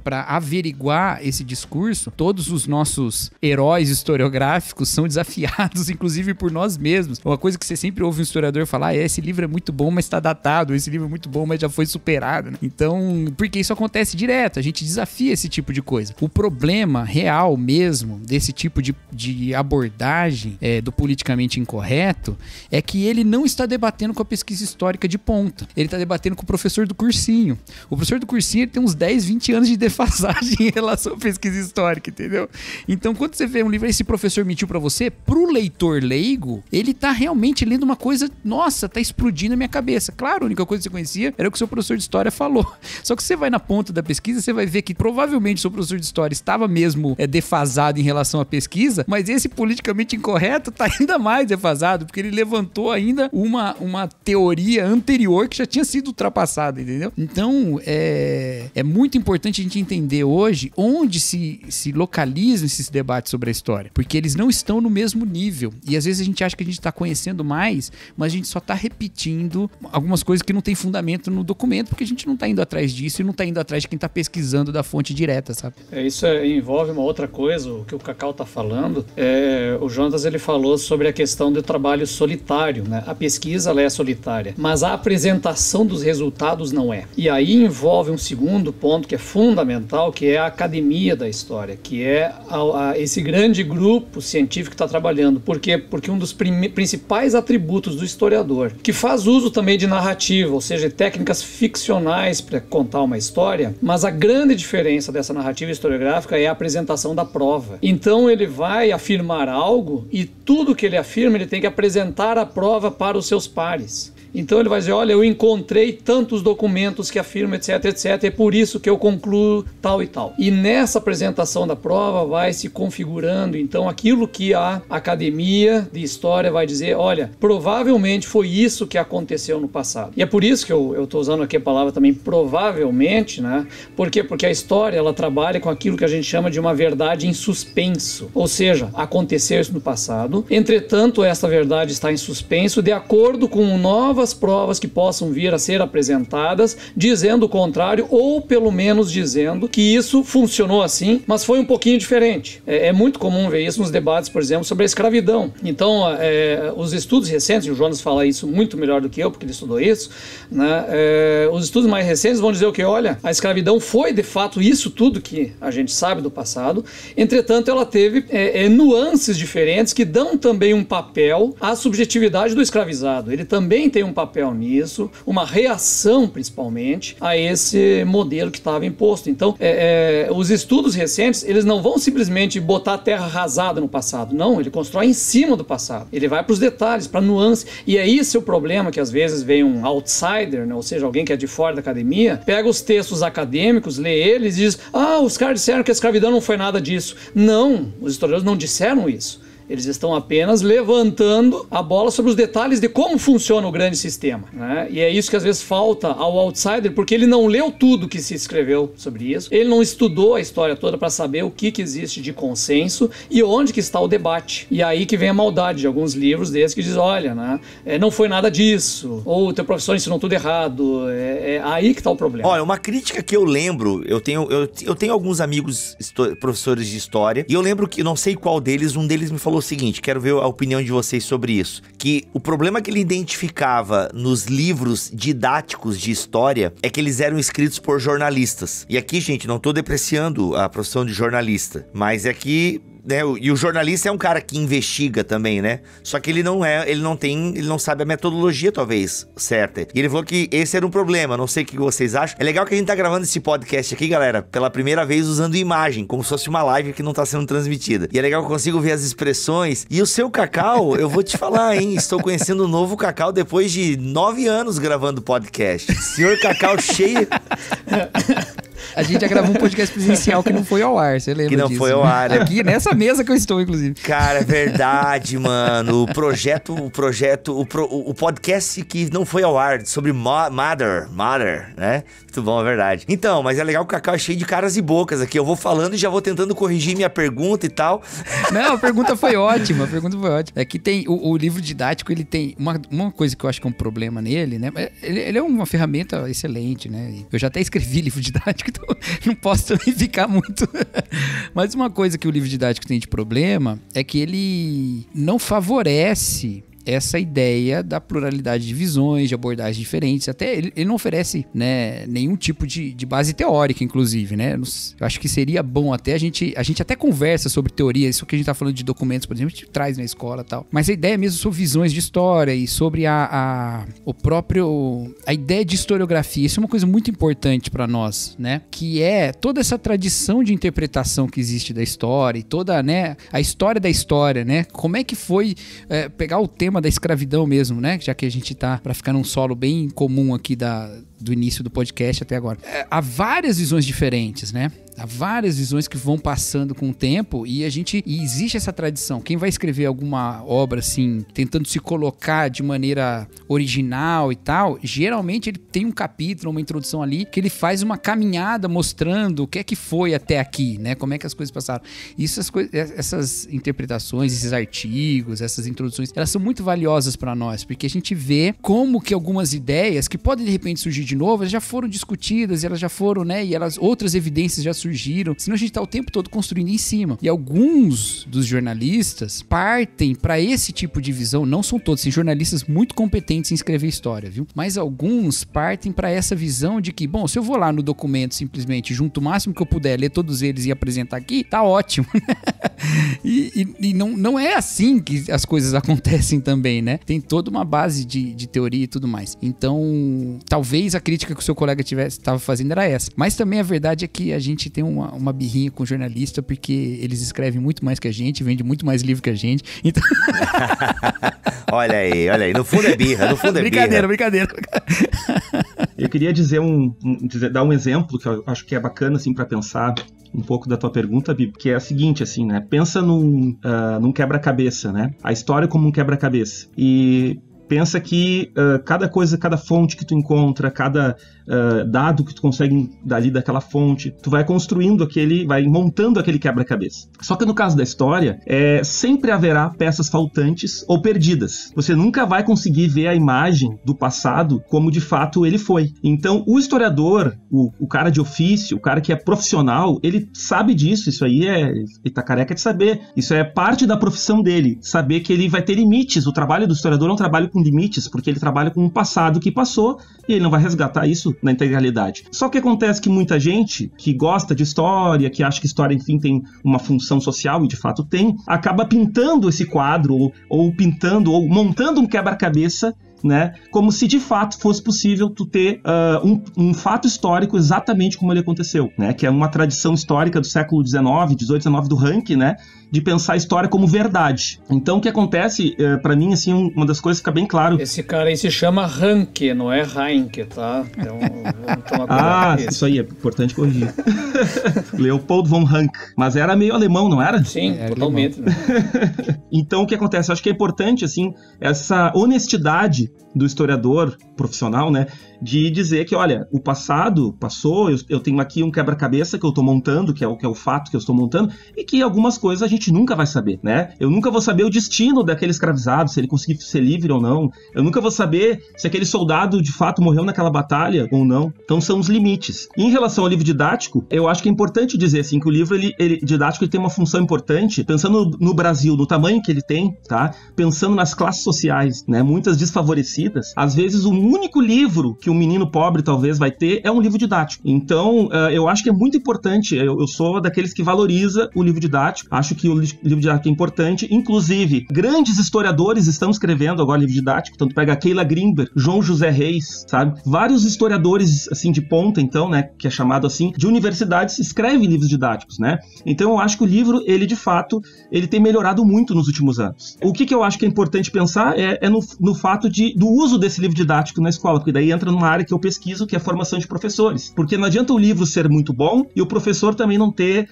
para averiguar esse discurso, todos os nossos heróis historiográficos são desafiados, inclusive por nós mesmos. Uma coisa que você sempre ouve um historiador falar esse livro é muito bom, mas está datado, esse livro é muito bom, mas já foi superado, né? Então, porque isso acontece direto, a gente desafia esse tipo de coisa. O problema real mesmo desse tipo de abordagem do politicamente incorreto é que ele não está debatendo com a pesquisa histórica de ponta, ele está debatendo com o professor do cursinho. O professor do cursinho ele tem uns 10, 20 anos de defasagem em relação à pesquisa histórica, entendeu? Então, quando você vê um livro, esse professor mentiu pra você, pro leitor leigo, ele tá realmente lendo uma coisa, nossa, tá explodindo a minha cabeça. Claro, a única coisa que você conhecia era o que o seu professor de história falou. Só que você vai na ponta da pesquisa, você vai ver que provavelmente o seu professor de história estava mesmo defasado em relação à pesquisa, mas esse politicamente incorreto tá ainda mais defasado, porque ele levantou ainda uma teoria anterior que já tinha sido ultrapassada, entendeu? Então, é muito importante a gente entender hoje onde se localizam esses debates sobre a história, porque eles não estão no mesmo nível, e às vezes a gente acha que a gente está conhecendo mais, mas a gente só está repetindo algumas coisas que não tem fundamento no documento, porque a gente não está indo atrás disso e não está indo atrás de quem está pesquisando da fonte direta, sabe?
Isso envolve uma outra coisa, o que o Cacau está falando, o Jonatas ele falou sobre a questão do trabalho solitário, né? A pesquisa ela é solitária, mas a apresentação dos resultados não é. E aí envolve um segundo ponto que é fundamental, que é a academia da história, que é esse grande grupo científico que está trabalhando. Por quê? Porque um dos principais atributos do historiador, que faz uso também de narrativa, ou seja, técnicas ficcionais para contar uma história, mas a grande diferença dessa narrativa historiográfica é a apresentação da prova. Então ele vai afirmar algo e tudo que ele afirma ele tem que apresentar a prova para os seus pares. Então ele vai dizer, olha, eu encontrei tantos documentos que afirmam, etc, etc, é por isso que eu concluo tal e tal. E nessa apresentação da prova vai se configurando, então, aquilo que a academia de história vai dizer, olha, provavelmente foi isso que aconteceu no passado. E é por isso que eu estou usando aqui a palavra também provavelmente, né? Por quê? Porque a história, ela trabalha com aquilo que a gente chama de uma verdade em suspenso. Ou seja, aconteceu isso no passado, entretanto, essa verdade está em suspenso de acordo com novas provas que possam vir a ser apresentadas, dizendo o contrário, ou pelo menos dizendo que isso funcionou assim, mas foi um pouquinho diferente. É muito comum ver isso nos debates, por exemplo, sobre a escravidão. Então, os estudos recentes, e o Jonas fala isso muito melhor do que eu, porque ele estudou isso, né? Os estudos mais recentes vão dizer o que? Olha, a escravidão foi de fato isso tudo que a gente sabe do passado, entretanto ela teve nuances diferentes que dão também um papel à subjetividade do escravizado. Ele também tem um papel nisso, uma reação principalmente a esse modelo que estava imposto. Então, os estudos recentes, eles não vão simplesmente botar a terra arrasada no passado, não, ele constrói em cima do passado, ele vai para os detalhes, para nuances, e é esse o problema que às vezes vem um outsider, né? Ou seja, alguém que é de fora da academia, pega os textos acadêmicos, lê eles e diz, os caras disseram que a escravidão não foi nada disso. Não, os historiadores não disseram isso. Eles estão apenas levantando a bola sobre os detalhes de como funciona o grande sistema, né? E é isso que às vezes falta ao outsider, porque ele não leu tudo que se escreveu sobre isso, ele não estudou a história toda para saber o que existe de consenso e onde que está o debate. E aí que vem a maldade de alguns livros desses que diz, olha, né, não foi nada disso, ou o teu professor ensinou tudo errado, aí que está o problema.
Olha, uma crítica que eu lembro, eu tenho alguns amigos professores de história, e eu lembro que, não sei qual deles, um deles me falou o seguinte, quero ver a opinião de vocês sobre isso, que o problema que ele identificava nos livros didáticos de história é que eles eram escritos por jornalistas. E aqui, gente, não tô depreciando a profissão de jornalista, mas é que, né, e o jornalista é um cara que investiga também, né? Só que ele não sabe a metodologia, talvez, certa. E ele falou que esse era um problema, não sei o que vocês acham. É legal que a gente tá gravando esse podcast aqui, galera, pela primeira vez usando imagem, como se fosse uma live que não tá sendo transmitida. E é legal que eu consigo ver as expressões. E o seu Cacau, eu vou te falar, hein? Estou conhecendo o novo Cacau depois de 9 anos gravando podcast. Senhor Cacau cheio...
A gente já gravou um podcast presencial que não foi ao ar, você lembra disso?
Que não foi ao ar, né?
Aqui nessa mesa que eu estou, inclusive.
Cara, é verdade, mano. O podcast que não foi ao ar, sobre Mother, né? Muito bom, é verdade. Então, mas é legal que o Cacau é cheio de caras e bocas aqui. Eu vou falando e já vou tentando corrigir minha pergunta e tal.
Não, a pergunta foi ótima, É que tem, o livro didático, ele tem uma coisa que eu acho que é um problema nele, né? Ele é uma ferramenta excelente, né? Eu já até escrevi livro didático, então não posso também ficar muito... Mas uma coisa que o livro didático tem de problema é que ele não favorece essa ideia da pluralidade de visões, de abordagens diferentes. Até ele não oferece, né, nenhum tipo de base teórica, inclusive, né? Eu acho que seria bom até a gente até conversa sobre teoria, isso que a gente tá falando de documentos, por exemplo, a gente traz na escola e tal. Mas a ideia mesmo sobre visões de história e sobre a ideia de historiografia, isso é uma coisa muito importante para nós, né? Que é toda essa tradição de interpretação que existe da história e toda, né, a história da história, né? Como é que foi pegar o tema da escravidão mesmo, né? Já que a gente tá para ficar num solo bem comum aqui do início do podcast até agora. Há várias visões diferentes, né? Há várias visões que vão passando com o tempo e existe essa tradição. Quem vai escrever alguma obra assim, tentando se colocar de maneira original e tal, geralmente ele tem um capítulo, uma introdução ali, que ele faz uma caminhada mostrando o que é que foi até aqui, né? Como é que as coisas passaram. Essas interpretações, esses artigos, essas introduções, elas são muito valiosas para nós, porque a gente vê como que algumas ideias que podem de repente surgir de novo, elas já foram discutidas, elas já foram, né? E outras evidências já surgiram, senão a gente tá o tempo todo construindo em cima. E alguns dos jornalistas partem para esse tipo de visão, não são todos, tem jornalistas muito competentes em escrever história, viu? Mas alguns partem para essa visão de que, bom, se eu vou lá no documento simplesmente junto o máximo que eu puder, ler todos eles e apresentar aqui, tá ótimo. E não é assim que as coisas acontecem também, né? Tem toda uma base de teoria e tudo mais. Então, talvez a crítica que o seu colega estava fazendo era essa. Mas também a verdade é que a gente tem uma birrinha com jornalista, porque eles escrevem muito mais que a gente, vendem muito mais livro que a gente. Então...
Olha aí. No fundo é birra,
Brincadeira.
Eu queria dar um exemplo que eu acho que é bacana, assim, para pensar um pouco da tua pergunta, Bibi, que é a seguinte, assim, né? Pensa num quebra-cabeça, né? A história como um quebra-cabeça. E pensa que cada fonte que tu encontra, cada dado que tu consegue dali daquela fonte, tu vai construindo vai montando aquele quebra-cabeça. Só que no caso da história, sempre haverá peças faltantes ou perdidas. Você nunca vai conseguir ver a imagem do passado como de fato ele foi. Então, o historiador, o cara de ofício, o cara que é profissional, ele sabe disso, ele tá careca de saber. Isso é parte da profissão dele, saber que ele vai ter limites. O trabalho do historiador é um trabalho com limites, porque ele trabalha com um passado que passou e ele não vai resgatar isso na integralidade. Só que acontece que muita gente que gosta de história, que acha que história, enfim, tem uma função social, e de fato tem, acaba pintando esse quadro, ou montando um quebra-cabeça, né, como se de fato fosse possível tu ter um fato histórico exatamente como ele aconteceu, né, que é uma tradição histórica do século XIX, XVIII, XIX do Ranke, né, de pensar a história como verdade. Então o que acontece, pra mim, assim, uma das coisas que fica bem claro...
Esse cara aí se chama Ranke, não é Heinke, tá? Então vamos tomar cuidado.
Isso aí, é importante corrigir. Leopold von Ranke. Mas era meio alemão, não era?
Sim, totalmente. Né?
Então o que acontece? Eu acho que é importante, assim, essa honestidade do historiador profissional, né, de dizer que, olha, o passado passou, eu tenho aqui um quebra-cabeça que eu tô montando, que é o fato que eu estou montando, e que algumas coisas a gente nunca vai saber, né? Eu nunca vou saber o destino daquele escravizado, se ele conseguir ser livre ou não. Eu nunca vou saber se aquele soldado de fato morreu naquela batalha ou não. Então são os limites. E em relação ao livro didático, eu acho que é importante dizer, assim, que o livro didático ele tem uma função importante, pensando no Brasil, no tamanho que ele tem, tá? Pensando nas classes sociais, né? Muitas desfavorecidas. Às vezes o único livro que um menino pobre talvez vai ter é um livro didático. Então, eu acho que é muito importante, eu sou daqueles que valoriza o livro didático, acho que o livro didático é importante, inclusive, grandes historiadores estão escrevendo agora livro didático, tanto pega a Keila Grimberg, João José Reis, sabe? Vários historiadores, assim, de ponta, então, né, que é chamado assim, de universidades, escrevem livros didáticos, né? Então, eu acho que o livro, ele, de fato, ele tem melhorado muito nos últimos anos. O que eu acho que é importante pensar é no fato do uso desse livro didático na escola, porque daí entra numa área que eu pesquiso, que é a formação de professores. Porque não adianta o livro ser muito bom e o professor também não ter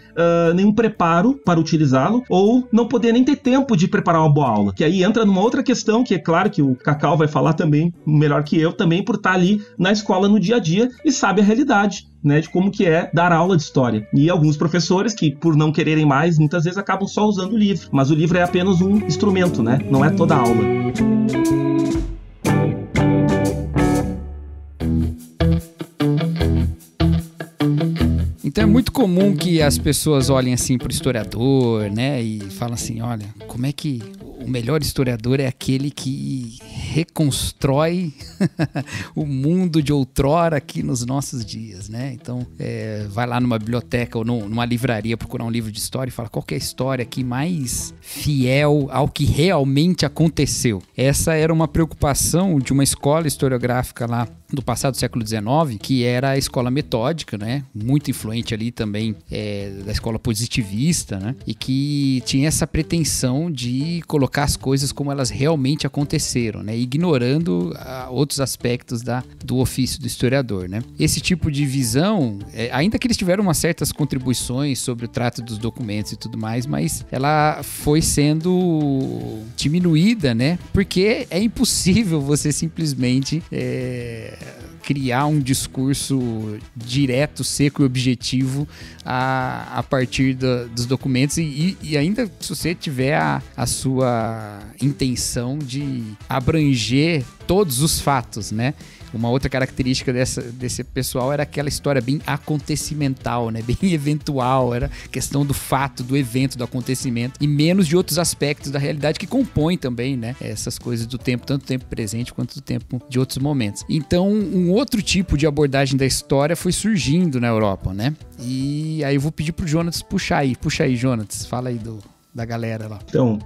nenhum preparo para utilizá-lo, ou não poder nem ter tempo de preparar uma boa aula. Que aí entra numa outra questão, que é claro que o Cacau vai falar também, melhor que eu, também por estar ali na escola no dia a dia e sabe a realidade, né, de como que é dar aula de história. E alguns professores que, por não quererem mais, muitas vezes acabam só usando o livro. Mas o livro é apenas um instrumento, né? Não é toda a aula.
Então é muito comum que as pessoas olhem assim pro historiador, né, e falam assim, olha, como é que o melhor historiador é aquele que reconstrói o mundo de outrora aqui nos nossos dias, né? Então, vai lá numa biblioteca ou numa livraria procurar um livro de história e fala qual que é a história aqui mais fiel ao que realmente aconteceu. Essa era uma preocupação de uma escola historiográfica lá do passado do século XIX, que era a escola metódica, né? Muito influente ali também da escola positivista, né? E que tinha essa pretensão de colocar as coisas como elas realmente aconteceram, né? Ignorando outros aspectos do ofício do historiador, né? Esse tipo de visão, ainda que eles tiveram umas certas contribuições sobre o trato dos documentos e tudo mais, mas ela foi sendo diminuída, né? Porque é impossível você simplesmente criar um discurso direto, seco e objetivo a partir dos documentos e ainda se você tiver a sua intenção de abranger todos os fatos, né? Uma outra característica desse pessoal era aquela história bem acontecimental, né? Bem eventual, era questão do fato, do evento, do acontecimento e menos de outros aspectos da realidade que compõem também, né? Essas coisas do tempo, tanto do tempo presente quanto do tempo de outros momentos. Então, um outro tipo de abordagem da história foi surgindo na Europa, né? E aí eu vou pedir pro Jonatas puxar aí. Puxa aí, Jonatas. Fala aí da galera lá?
Então,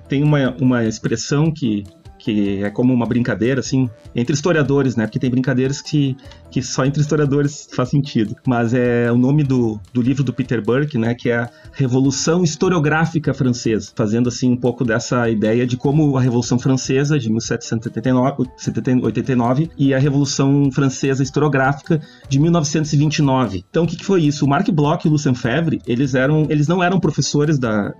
tem uma expressão que é como uma brincadeira, assim, entre historiadores, né? Porque tem brincadeiras que só entre historiadores faz sentido. Mas é o nome do livro do Peter Burke, né? Que é a Revolução Historiográfica Francesa. Fazendo, assim, um pouco dessa ideia de como a Revolução Francesa de 1789 e a Revolução Francesa Historiográfica de 1929. Então, o que foi isso? O Marc Bloch e o Lucien Febvre, eles não eram professores da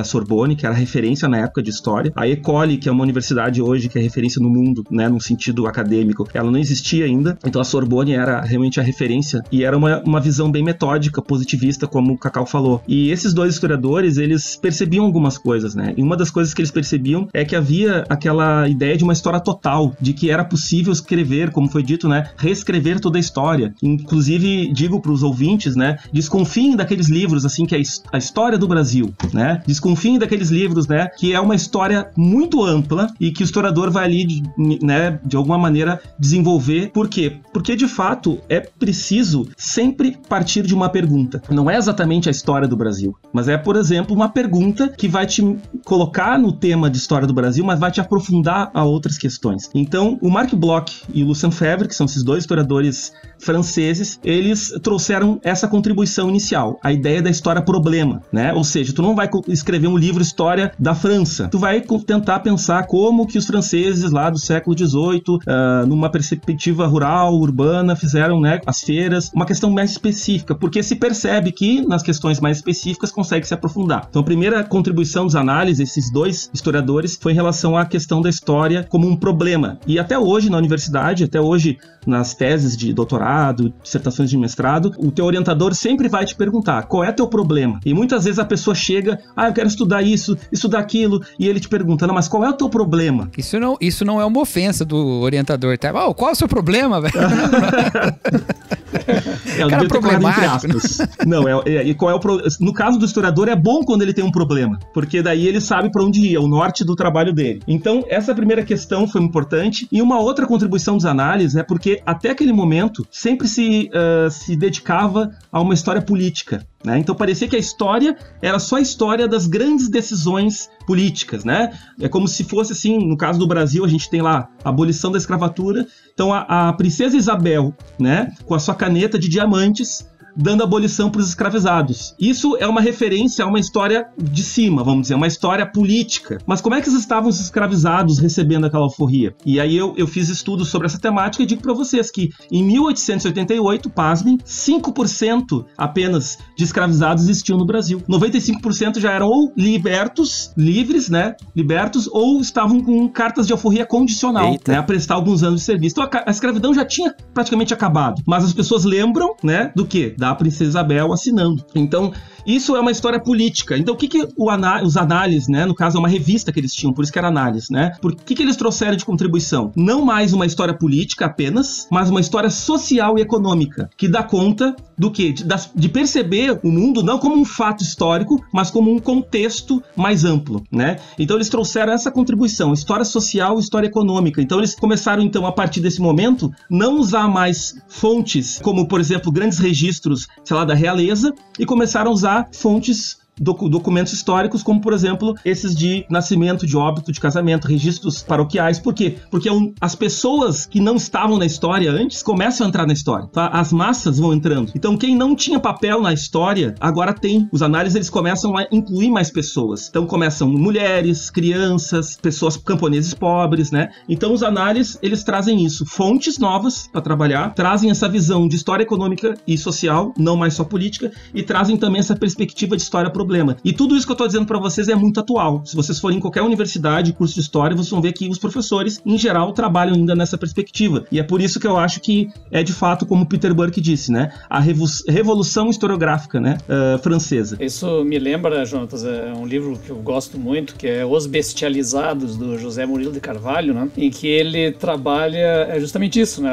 Sorbonne, que era referência na época de história. A École, que é uma universidade hoje que é referência no mundo, né, num sentido acadêmico, ela não existia ainda, então a Sorbonne era realmente a referência e era uma visão bem metódica, positivista, como o Cacau falou. E esses dois historiadores, eles percebiam algumas coisas, né, e uma das coisas que eles percebiam é que havia aquela ideia de uma história total, de que era possível escrever, como foi dito, né, reescrever toda a história. Inclusive, digo para os ouvintes, né, desconfiem daqueles livros, assim, que é a história do Brasil, né, desconfiem daqueles livros, né, que é uma história muito ampla e que o historiador vai ali, né, de alguma maneira desenvolver. Por quê? Porque, de fato, é preciso sempre partir de uma pergunta. Não é exatamente a história do Brasil, mas é, por exemplo, uma pergunta que vai te colocar no tema de história do Brasil, mas vai te aprofundar a outras questões. Então, o Marc Bloch e o Lucien Febvre, que são esses dois historiadores franceses, eles trouxeram essa contribuição inicial, a ideia da história-problema, né? Ou seja, tu não vai escrever um livro história da França, tu vai tentar pensar como que os franceses lá do século XVIII, numa perspectiva rural, urbana, fizeram, né, as feiras, uma questão mais específica, porque se percebe que nas questões mais específicas consegue se aprofundar. Então a primeira contribuição dos análises, esses dois historiadores, foi em relação à questão da história como um problema. E até hoje na universidade, até hoje nas teses de doutorado, dissertações de mestrado, o teu orientador sempre vai te perguntar qual é teu problema. E muitas vezes a pessoa chega, eu quero estudar isso, estudar aquilo, e ele te pergunta, não, mas qual é o teu problema?
Isso não é uma ofensa do orientador, tá? Qual é o seu problema, velho?
Cara problemático. Não, no caso do historiador é bom quando ele tem um problema, porque daí ele sabe para onde ir, é o norte do trabalho dele. Então, essa primeira questão foi importante. E uma outra contribuição dos análises é porque até aquele momento sempre se dedicava a uma história política, né? Então parecia que a história era só a história das grandes decisões políticas, né? É como se fosse assim, no caso do Brasil, a gente tem lá a abolição da escravatura. Então a princesa Isabel, né, com a sua caneta de diamantes, dando abolição para os escravizados. Isso é uma referência a uma história de cima, vamos dizer, uma história política. Mas como é que eles estavam os escravizados recebendo aquela alforria? E aí eu fiz estudos sobre essa temática e digo para vocês que em 1888, pasmem, 5% apenas de escravizados existiam no Brasil. 95% já eram ou livres, né, libertos, ou estavam com cartas de alforria condicional, né, a prestar alguns anos de serviço. Então a escravidão já tinha praticamente acabado. Mas as pessoas lembram, né, do quê? Da princesa Isabel assinando. Então, isso é uma história política. Então, o que os análises, né? No caso, é uma revista que eles tinham, por isso que era análise, né? Por que eles trouxeram de contribuição? Não mais uma história política apenas, mas uma história social e econômica, que dá conta do quê? De perceber o mundo não como um fato histórico, mas como um contexto mais amplo, né? Então, eles trouxeram essa contribuição, história social e história econômica. Então, eles começaram, então, a partir desse momento, não usar mais fontes como, por exemplo, grandes registros, sei lá, da realeza, e começaram a usar fontes, documentos históricos, como, por exemplo, esses de nascimento, de óbito, de casamento, registros paroquiais. Por quê? Porque as pessoas que não estavam na história antes começam a entrar na história, tá? As massas vão entrando. Então, quem não tinha papel na história, agora tem. Os análises, eles começam a incluir mais pessoas. Então, começam mulheres, crianças, pessoas camponeses pobres, né? Então, os análises, eles trazem isso. Fontes novas para trabalhar, trazem essa visão de história econômica e social, não mais só política, e trazem também essa perspectiva de história problema. E tudo isso que eu tô dizendo para vocês é muito atual. Se vocês forem em qualquer universidade, curso de história, vocês vão ver que os professores, em geral, trabalham ainda nessa perspectiva. E é por isso que eu acho que é, de fato, como Peter Burke disse, né? A revolução historiográfica, né? Francesa.
Isso me lembra, Jonatas, é um livro que eu gosto muito, que é Os Bestializados, do José Murilo de Carvalho, né? Em que ele trabalha justamente isso, né?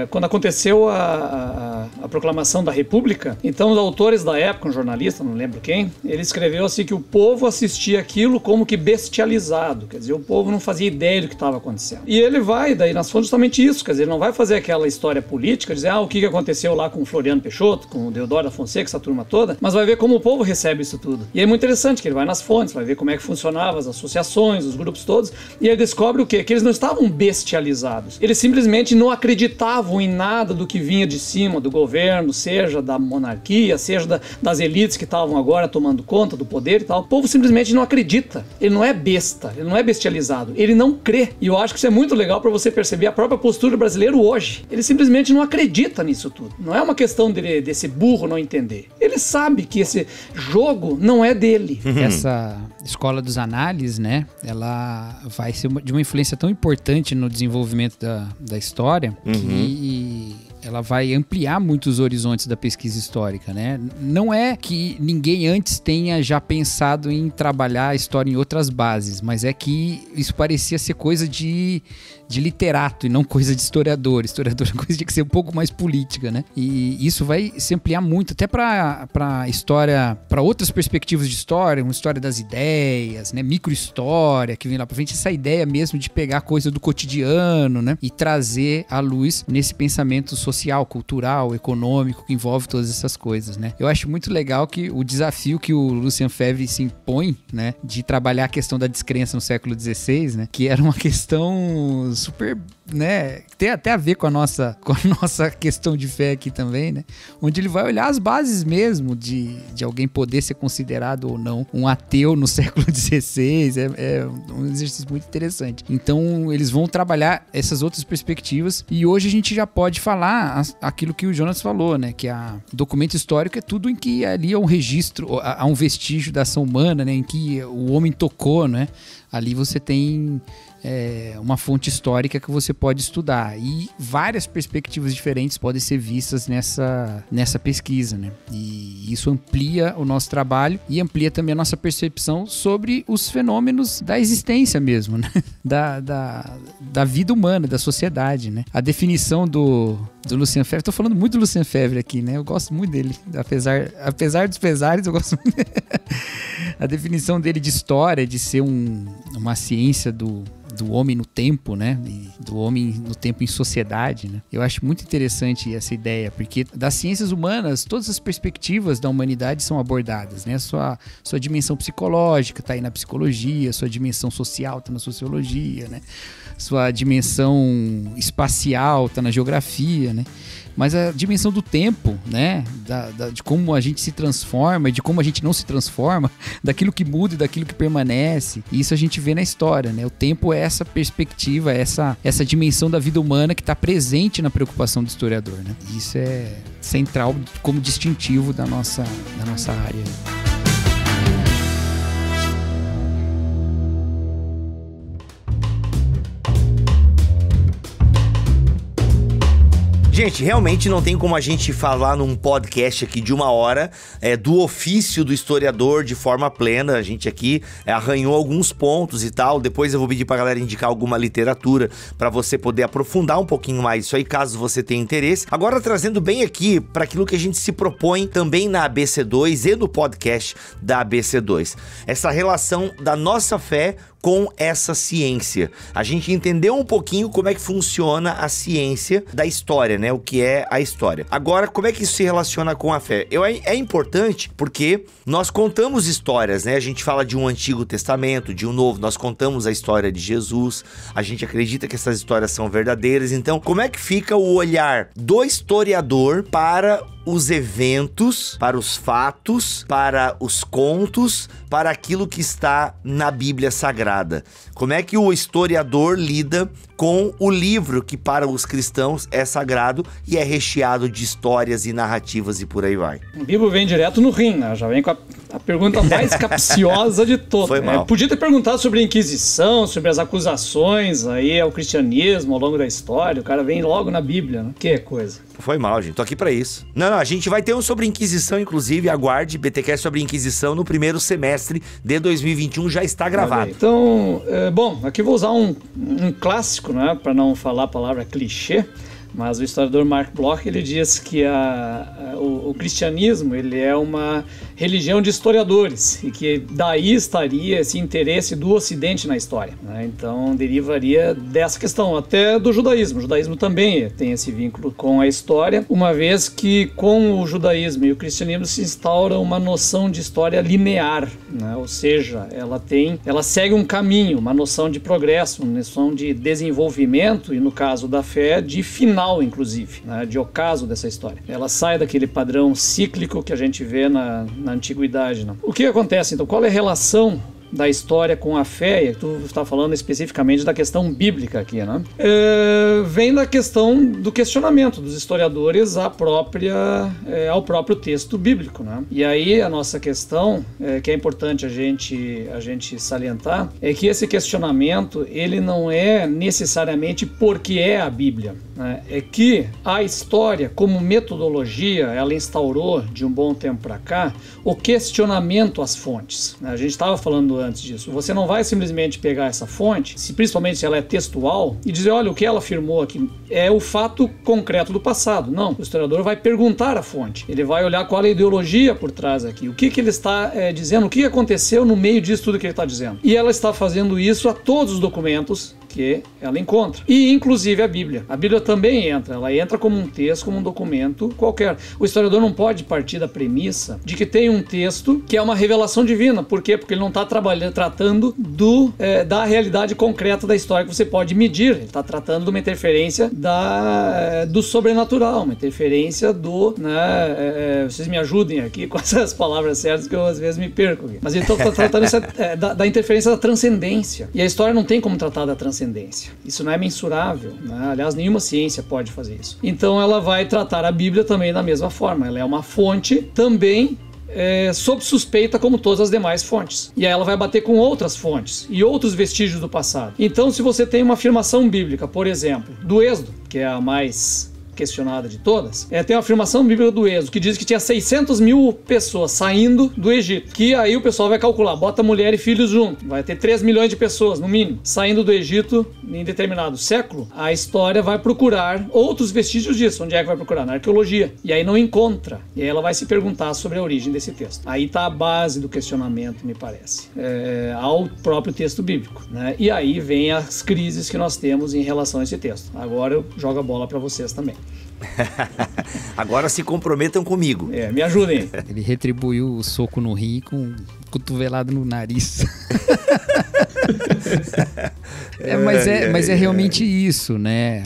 Quando aconteceu a proclamação da República, então os autores da época, um jornalista, não lembro quem, ele escreveu assim que o povo assistia aquilo como que bestializado, quer dizer, o povo não fazia ideia do que estava acontecendo. E ele vai, daí nas fontes, justamente isso, quer dizer, ele não vai fazer aquela história política, dizer, o que aconteceu lá com o Floriano Peixoto, com o Deodoro da Fonseca, essa turma toda, mas vai ver como o povo recebe isso tudo. E é muito interessante que ele vai nas fontes, vai ver como é que funcionava as associações, os grupos todos, e ele descobre o quê? Que eles não estavam bestializados. Eles simplesmente não acreditavam em nada do que vinha de cima do governo, seja da monarquia, seja das elites que estavam agora tomando conta do poder e tal. O povo simplesmente não acredita. Ele não é besta, ele não é bestializado, ele não crê. E eu acho que isso é muito legal para você perceber a própria postura do brasileiro hoje. Ele simplesmente não acredita nisso tudo. Não é uma questão desse burro não entender. Ele sabe que esse jogo não é dele.
Essa escola dos análises, né, ela vai ser de uma influência tão importante no desenvolvimento da história que ela vai ampliar muito os horizontes da pesquisa histórica, né? Não é que ninguém antes tenha já pensado em trabalhar a história em outras bases, mas é que isso parecia ser coisa de literato e não coisa de historiador. Historiador é coisa que tinha que ser um pouco mais política, né? E isso vai se ampliar muito, até para história, para outras perspectivas de história, uma história das ideias, né? Microhistória, que vem lá pra frente, essa ideia mesmo de pegar coisa do cotidiano, né? E trazer à luz nesse pensamento social, cultural, econômico, que envolve todas essas coisas, né? Eu acho muito legal que o desafio que o Lucien Febvre se impõe, né? De trabalhar a questão da descrença no século XVI, né? Que era uma questão super, né, tem até a ver com a nossa questão de fé aqui também, né, onde ele vai olhar as bases mesmo de alguém poder ser considerado ou não um ateu no século XVI, é um exercício muito interessante. Então eles vão trabalhar essas outras perspectivas e hoje a gente já pode falar aquilo que o Jonas falou, né, que documento histórico é tudo em que ali é um registro, há um vestígio da ação humana, né, em que o homem tocou, né, ali você tem uma fonte histórica que você pode estudar e várias perspectivas diferentes podem ser vistas nessa pesquisa, né? E isso amplia o nosso trabalho e amplia também a nossa percepção sobre os fenômenos da existência mesmo, né? Da vida humana, da sociedade, né? A definição do Lucien Febvre, tô falando muito do Lucien Febvre aqui, né? Eu gosto muito dele, apesar dos pesares, eu gosto muito dele. A definição dele de história, de ser uma ciência do homem no tempo, né? E do homem no tempo em sociedade, né? Eu acho muito interessante essa ideia, porque das ciências humanas, todas as perspectivas da humanidade são abordadas, né? Sua dimensão psicológica tá aí na psicologia, sua dimensão social tá na sociologia, né? Sua dimensão espacial tá na geografia, né? Mas a dimensão do tempo, né, de como a gente se transforma e de como a gente não se transforma, daquilo que muda e daquilo que permanece, isso a gente vê na história, né? O tempo é essa perspectiva, essa dimensão da vida humana que está presente na preocupação do historiador, né? E isso é central como distintivo da nossa área.
Gente, realmente não tem como a gente falar num podcast aqui de 1 hora do ofício do historiador de forma plena. A gente aqui arranhou alguns pontos e tal. Depois eu vou pedir pra galera indicar alguma literatura pra você poder aprofundar um pouquinho mais isso aí, caso você tenha interesse. Agora trazendo bem aqui para aquilo que a gente se propõe também na ABC2 e no podcast da ABC2. Essa relação da nossa fé com essa ciência. A gente entendeu um pouquinho como é que funciona a ciência da história, né? O que é a história. Agora, como é que isso se relaciona com a fé? É importante porque nós contamos histórias, né? A gente fala de um Antigo Testamento, de um Novo, nós contamos a história de Jesus, a gente acredita que essas histórias são verdadeiras. Então, como é que fica o olhar do historiador para os eventos, para os fatos, para os contos, para aquilo que está na Bíblia Sagrada? Como é que o historiador lida com o livro que para os cristãos é sagrado e é recheado de histórias e narrativas e por aí vai?
O Bibo vem direto no rim, né? Já vem com a pergunta mais capciosa de todas.
Foi mal.
Podia ter perguntado sobre a Inquisição, sobre as acusações aí ao cristianismo ao longo da história. O cara vem logo na Bíblia, né? Que coisa.
Foi mal, gente. Tô aqui pra isso. Não, a gente vai ter um sobre Inquisição, inclusive. Aguarde, BTcast sobre Inquisição no primeiro semestre de 2021. Já está gravado.
Então, bom, aqui vou usar um clássico, né? Pra não falar a palavra clichê. Mas o historiador Mark Bloch, ele diz que o cristianismo, ele é uma religião de historiadores e que daí estaria esse interesse do Ocidente na história, né? Então derivaria dessa questão, até do judaísmo. O judaísmo também tem esse vínculo com a história, uma vez que com o judaísmo e o cristianismo se instaura uma noção de história linear, né? Ou seja, ela segue um caminho, uma noção de progresso, uma noção de desenvolvimento e, no caso da fé, de final, inclusive, né? De ocaso dessa história. Ela sai daquele padrão cíclico que a gente vê na antiguidade, né? O que acontece, então? Qual é a relação da história com a fé? E tu está falando especificamente da questão bíblica aqui, né? Vem da questão do questionamento dos historiadores ao próprio texto bíblico, né? E aí a nossa questão, que é importante a gente salientar, é que esse questionamento, ele não é necessariamente porque é a Bíblia, né? É que a história, como metodologia, ela instaurou de um bom tempo para cá o questionamento às fontes, né? A gente estava falando antes disso. Você não vai simplesmente pegar essa fonte, principalmente se ela é textual, e dizer, olha, o que ela afirmou aqui é o fato concreto do passado. Não, o historiador vai perguntar à fonte. Ele vai olhar qual é a ideologia por trás aqui, o que ele está dizendo, o que aconteceu no meio disso tudo que ele está dizendo. E ela está fazendo isso a todos os documentos que ela encontra. E inclusive a Bíblia. A Bíblia também entra. Ela entra como um texto, como um documento qualquer. O historiador não pode partir da premissa de que tem um texto que é uma revelação divina. Por quê? Porque ele não está tratando da realidade concreta da história que você pode medir. Ele está tratando de uma interferência do sobrenatural, uma interferência vocês me ajudem aqui com essas palavras certas que eu às vezes me perco aqui. Mas ele está tratando da interferência da transcendência. E a história não tem como tratar da transcendência. Isso não é mensurável, né? Aliás, nenhuma ciência pode fazer isso. Então ela vai tratar a Bíblia também da mesma forma. Ela é uma fonte também sob suspeita como todas as demais fontes. E aí ela vai bater com outras fontes e outros vestígios do passado. Então, se você tem uma afirmação bíblica, por exemplo, do Êxodo, que é a mais questionada de todas, tem uma afirmação bíblica do Êxodo que diz que tinha 600 mil pessoas saindo do Egito, que aí o pessoal vai calcular, bota mulher e filhos junto, vai ter 3 milhões de pessoas, no mínimo, saindo do Egito em determinado século. A história vai procurar outros vestígios disso. Onde é que vai procurar? Na arqueologia. E aí não encontra. E aí ela vai se perguntar sobre a origem desse texto. Aí está a base do questionamento, me parece, ao próprio texto bíblico, né? E aí vem as crises que nós temos em relação a esse texto. Agora eu jogo a bola para vocês também.
Agora se comprometam comigo.
Me ajudem.
Ele retribuiu o soco no rim com cotovelado no nariz. Mas é realmente isso, né?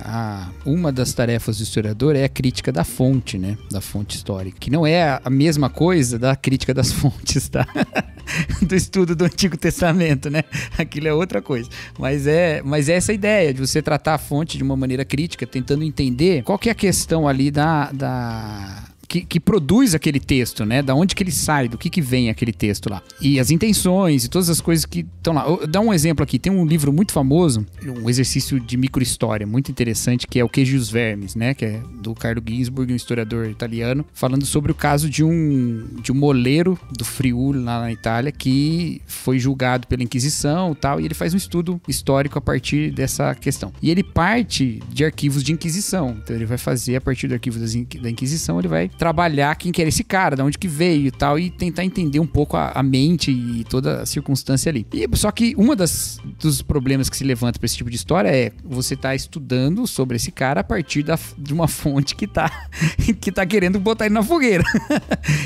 Uma das tarefas do historiador é a crítica da fonte, né? Da fonte histórica. Que não é a mesma coisa da crítica das fontes, tá? Do estudo do Antigo Testamento, né? Aquilo é outra coisa. Mas é essa ideia de você tratar a fonte de uma maneira crítica, tentando entender qual que é a questão ali que produz aquele texto, né? Da onde que ele sai, do que vem aquele texto lá. E as intenções e todas as coisas que estão lá. Eu dar um exemplo aqui. Tem um livro muito famoso, um exercício de microhistória muito interessante, que é o Queijo e os Vermes, né? Que é do Carlo Ginzburg, um historiador italiano, falando sobre o caso de um moleiro do Friuli, lá na Itália, que foi julgado pela Inquisição e tal, e ele faz um estudo histórico a partir dessa questão. E ele parte de arquivos de Inquisição. Então ele vai fazer, a partir do arquivo da Inquisição, ele vai trabalhar quem que era esse cara, de onde que veio e tal, e tentar entender um pouco a mente e toda a circunstância ali. Só que dos problemas que se levanta para esse tipo de história é você tá estudando sobre esse cara a partir de uma fonte que tá querendo botar ele na fogueira.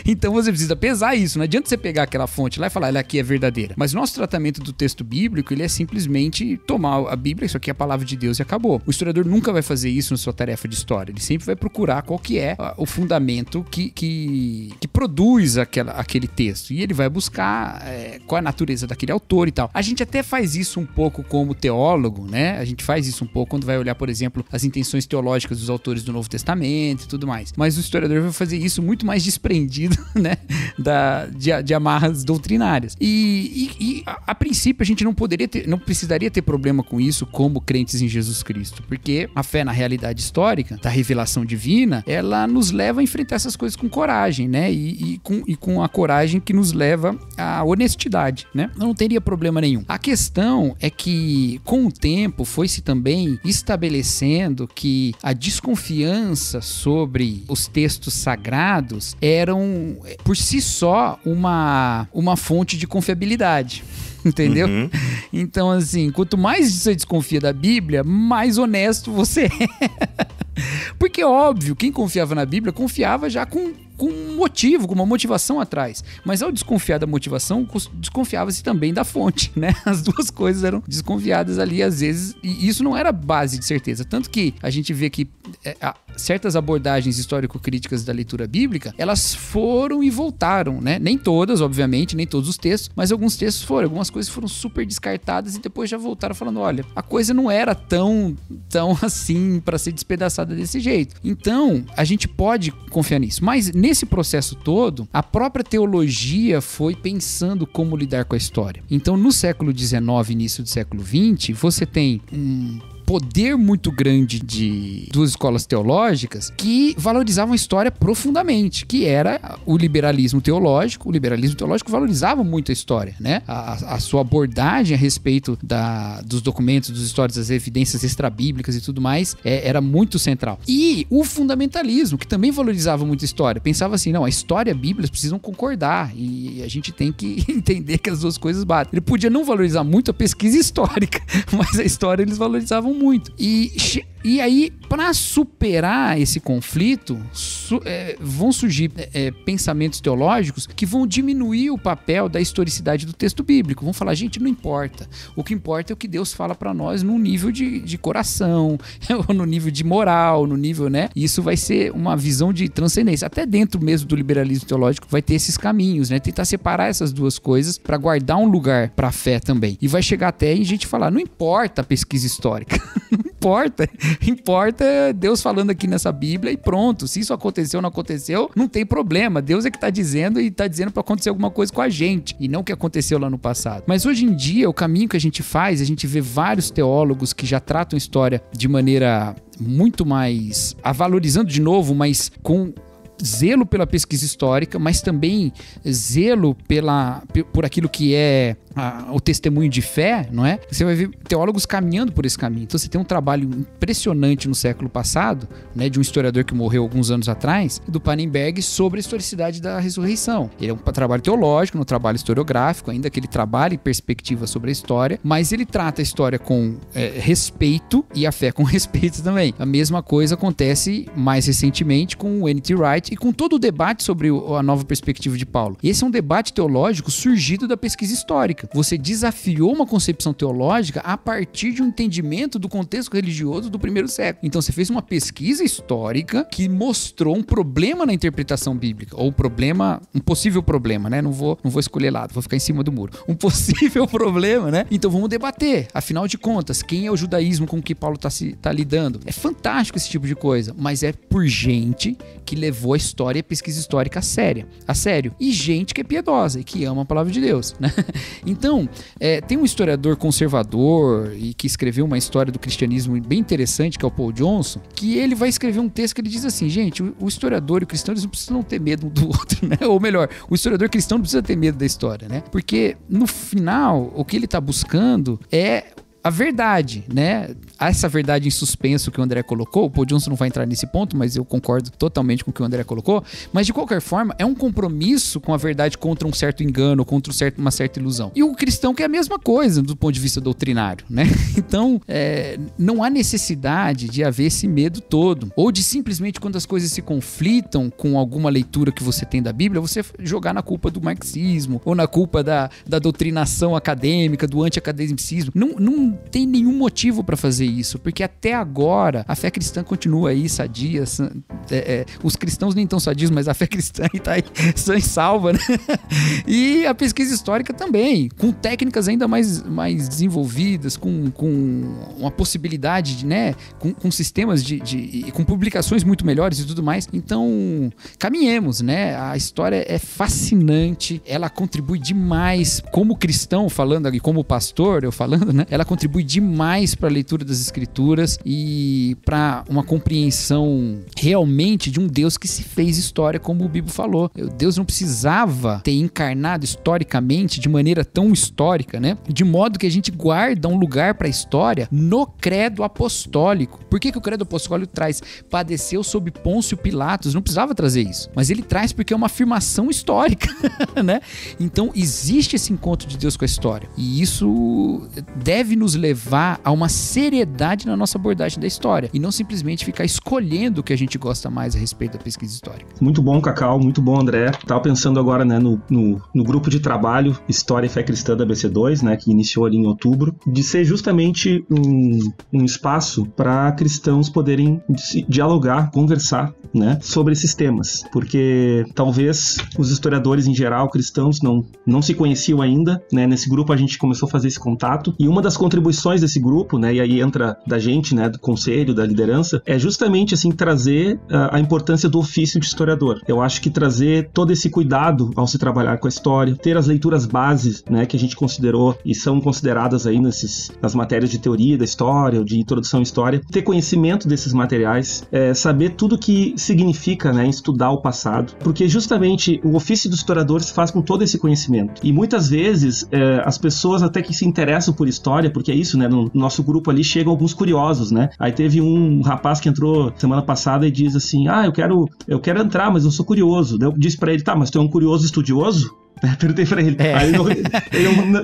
Então você precisa pesar isso. Não adianta você pegar aquela fonte lá e falar, ela aqui é verdadeira. Mas o nosso tratamento do texto bíblico, ele é simplesmente tomar a Bíblia, isso aqui é a palavra de Deus e acabou. O historiador nunca vai fazer isso na sua tarefa de história. Ele sempre vai procurar qual que é o fundamento que produz aquele texto. E ele vai buscar qual é a natureza daquele autor e tal. A gente até faz isso um pouco como teólogo, né? A gente faz isso um pouco quando vai olhar, por exemplo, as intenções teológicas dos autores do Novo Testamento e tudo mais. Mas o historiador vai fazer isso muito mais desprendido, né? De amarras doutrinárias. E a princípio a gente não precisaria ter problema com isso como crentes em Jesus Cristo, porque a fé na realidade histórica, da revelação divina, ela nos leva a enfrentar enfrentar essas coisas com coragem, né? E com a coragem que nos leva à honestidade, né? Não teria problema nenhum. A questão é que, com o tempo, foi-se também estabelecendo que a desconfiança sobre os textos sagrados eram, por si só, uma fonte de confiabilidade. Entendeu?
Uhum.
Então, assim, quanto mais você desconfia da Bíblia, mais honesto você é. Porque, óbvio, quem confiava na Bíblia confiava já com um motivo, com uma motivação atrás. Mas ao desconfiar da motivação, desconfiava-se também da fonte, né? As duas coisas eram desconfiadas ali, às vezes, e isso não era base de certeza. Tanto que a gente vê que certas abordagens histórico-críticas da leitura bíblica, elas foram e voltaram, né? Nem todas, obviamente, nem todos os textos, mas alguns textos foram. Algumas coisas foram super descartadas e depois já voltaram falando, olha, a coisa não era tão assim para ser despedaçada desse jeito. Então, a gente pode confiar nisso. Mas nesse processo todo, a própria teologia foi pensando como lidar com a história. Então, no século XIX, início do século XX, você tem poder muito grande de duas escolas teológicas que valorizavam a história profundamente, que era o liberalismo teológico. O liberalismo teológico valorizava muito a história, né? A sua abordagem a respeito dos documentos, dos histórias, das evidências extrabíblicas e tudo mais era muito central. E o fundamentalismo, que também valorizava muito a história, pensava assim, não, a história e a Bíblia precisam concordar e a gente tem que entender que as duas coisas batem. Ele podia não valorizar muito a pesquisa histórica, mas a história eles valorizavam muito. E aí, para superar esse conflito, vão surgir pensamentos teológicos que vão diminuir o papel da historicidade do texto bíblico. Vão falar, gente, não importa. O que importa é o que Deus fala para nós num nível de coração, ou no nível de moral, no nível, né? Isso vai ser uma visão de transcendência. Até dentro mesmo do liberalismo teológico vai ter esses caminhos, né? Tentar separar essas duas coisas para guardar um lugar para a fé também. E vai chegar até em gente falar, não importa a pesquisa histórica. Importa Deus falando aqui nessa Bíblia e pronto. Se isso aconteceu ou não aconteceu, não tem problema. Deus é que tá dizendo e tá dizendo pra acontecer alguma coisa com a gente e não o que aconteceu lá no passado. Mas hoje em dia, o caminho que a gente faz, a gente vê vários teólogos que já tratam a história de maneira muito mais, valorizando de novo, mas com zelo pela pesquisa histórica, mas também zelo por aquilo que é o testemunho de fé, não é? Você vai ver teólogos caminhando por esse caminho. Então você tem um trabalho impressionante no século passado, né, de um historiador que morreu alguns anos atrás, do Pannenberg, sobre a historicidade da ressurreição. Ele é um trabalho teológico, um trabalho historiográfico, ainda que ele trabalhe em perspectiva sobre a história, mas ele trata a história com respeito e a fé com respeito também. A mesma coisa acontece mais recentemente com o N.T. Wright e com todo o debate sobre a nova perspectiva de Paulo. Esse é um debate teológico surgido da pesquisa histórica. Você desafiou uma concepção teológica a partir de um entendimento do contexto religioso do primeiro século. Então você fez uma pesquisa histórica que mostrou um problema na interpretação bíblica, ou um possível problema, né? Não vou escolher lado, vou ficar em cima do muro. Um possível problema, né? Então vamos debater. Afinal de contas, quem é o judaísmo com que Paulo tá lidando? É fantástico esse tipo de coisa, mas é por gente que levou a história e a pesquisa histórica a sério. E gente que é piedosa e que ama a palavra de Deus, né? Então, tem um historiador conservador e que escreveu uma história do cristianismo bem interessante, que é o Paul Johnson, que ele vai escrever um texto que ele diz assim, gente, o historiador e o cristão, eles não precisam ter medo um do outro, né? Ou melhor, o historiador cristão não precisa ter medo da história, né? Porque, no final, o que ele está buscando é a verdade, né? Essa verdade em suspenso que o André colocou, o Paul Johnson não vai entrar nesse ponto, mas eu concordo totalmente com o que o André colocou, mas de qualquer forma, é um compromisso com a verdade contra um certo engano, contra uma certa ilusão. E o cristão quer a mesma coisa do ponto de vista doutrinário, né? Então, não há necessidade de haver esse medo todo, ou de simplesmente quando as coisas se conflitam com alguma leitura que você tem da Bíblia, você jogar na culpa do marxismo, ou na culpa da doutrinação acadêmica, do anti-academicismo. Não tem nenhum motivo para fazer isso, porque até agora a fé cristã continua aí sadia, os cristãos nem tão sadios, mas a fé cristã está aí sã e salva, né? E a pesquisa histórica também, com técnicas ainda mais desenvolvidas, com uma possibilidade de, né, com sistemas com publicações muito melhores e tudo mais. Então, caminhemos, né? A história é fascinante, ela contribui demais, como cristão falando ali, como pastor eu falando, né? Ela contribui contribui demais para a leitura das Escrituras e para uma compreensão realmente de um Deus que se fez história, como o Bibo falou. Deus não precisava ter encarnado historicamente de maneira tão histórica, né? De modo que a gente guarda um lugar para a história no credo apostólico. Por que o credo apostólico traz padeceu sob Pôncio Pilatos? Não precisava trazer isso, mas ele traz porque é uma afirmação histórica, né? Então existe esse encontro de Deus com a história, e isso deve nos levar a uma seriedade na nossa abordagem da história, e não simplesmente ficar escolhendo o que a gente gosta mais a respeito da pesquisa histórica.
Muito bom, Cacau, muito bom, André. Tava pensando agora, né, no grupo de trabalho História e Fé Cristã da ABC2, né, que iniciou ali em outubro, de ser justamente um espaço para cristãos poderem dialogar, conversar, né, sobre esses temas, porque talvez os historiadores em geral, cristãos, não se conheciam ainda, né? Nesse grupo a gente começou a fazer esse contato, e uma das contribuições desse grupo, né, e aí entra da gente, né, do conselho, da liderança, é justamente assim trazer a importância do ofício de historiador. Eu acho que trazer todo esse cuidado ao se trabalhar com a história, ter as leituras bases, né, que a gente considerou e são consideradas aí nas matérias de teoria da história ou de introdução à história, ter conhecimento desses materiais, saber tudo que significa, né, estudar o passado, porque justamente o ofício do historiador se faz com todo esse conhecimento. E muitas vezes as pessoas até que se interessam por história, porque é isso, né, no nosso grupo ali chegam alguns curiosos, né? Aí teve um rapaz que entrou semana passada e diz assim, eu quero entrar, mas eu sou curioso. Daí eu disse pra ele, tá, mas tu é um curioso estudioso? Perguntei pra ele. Aí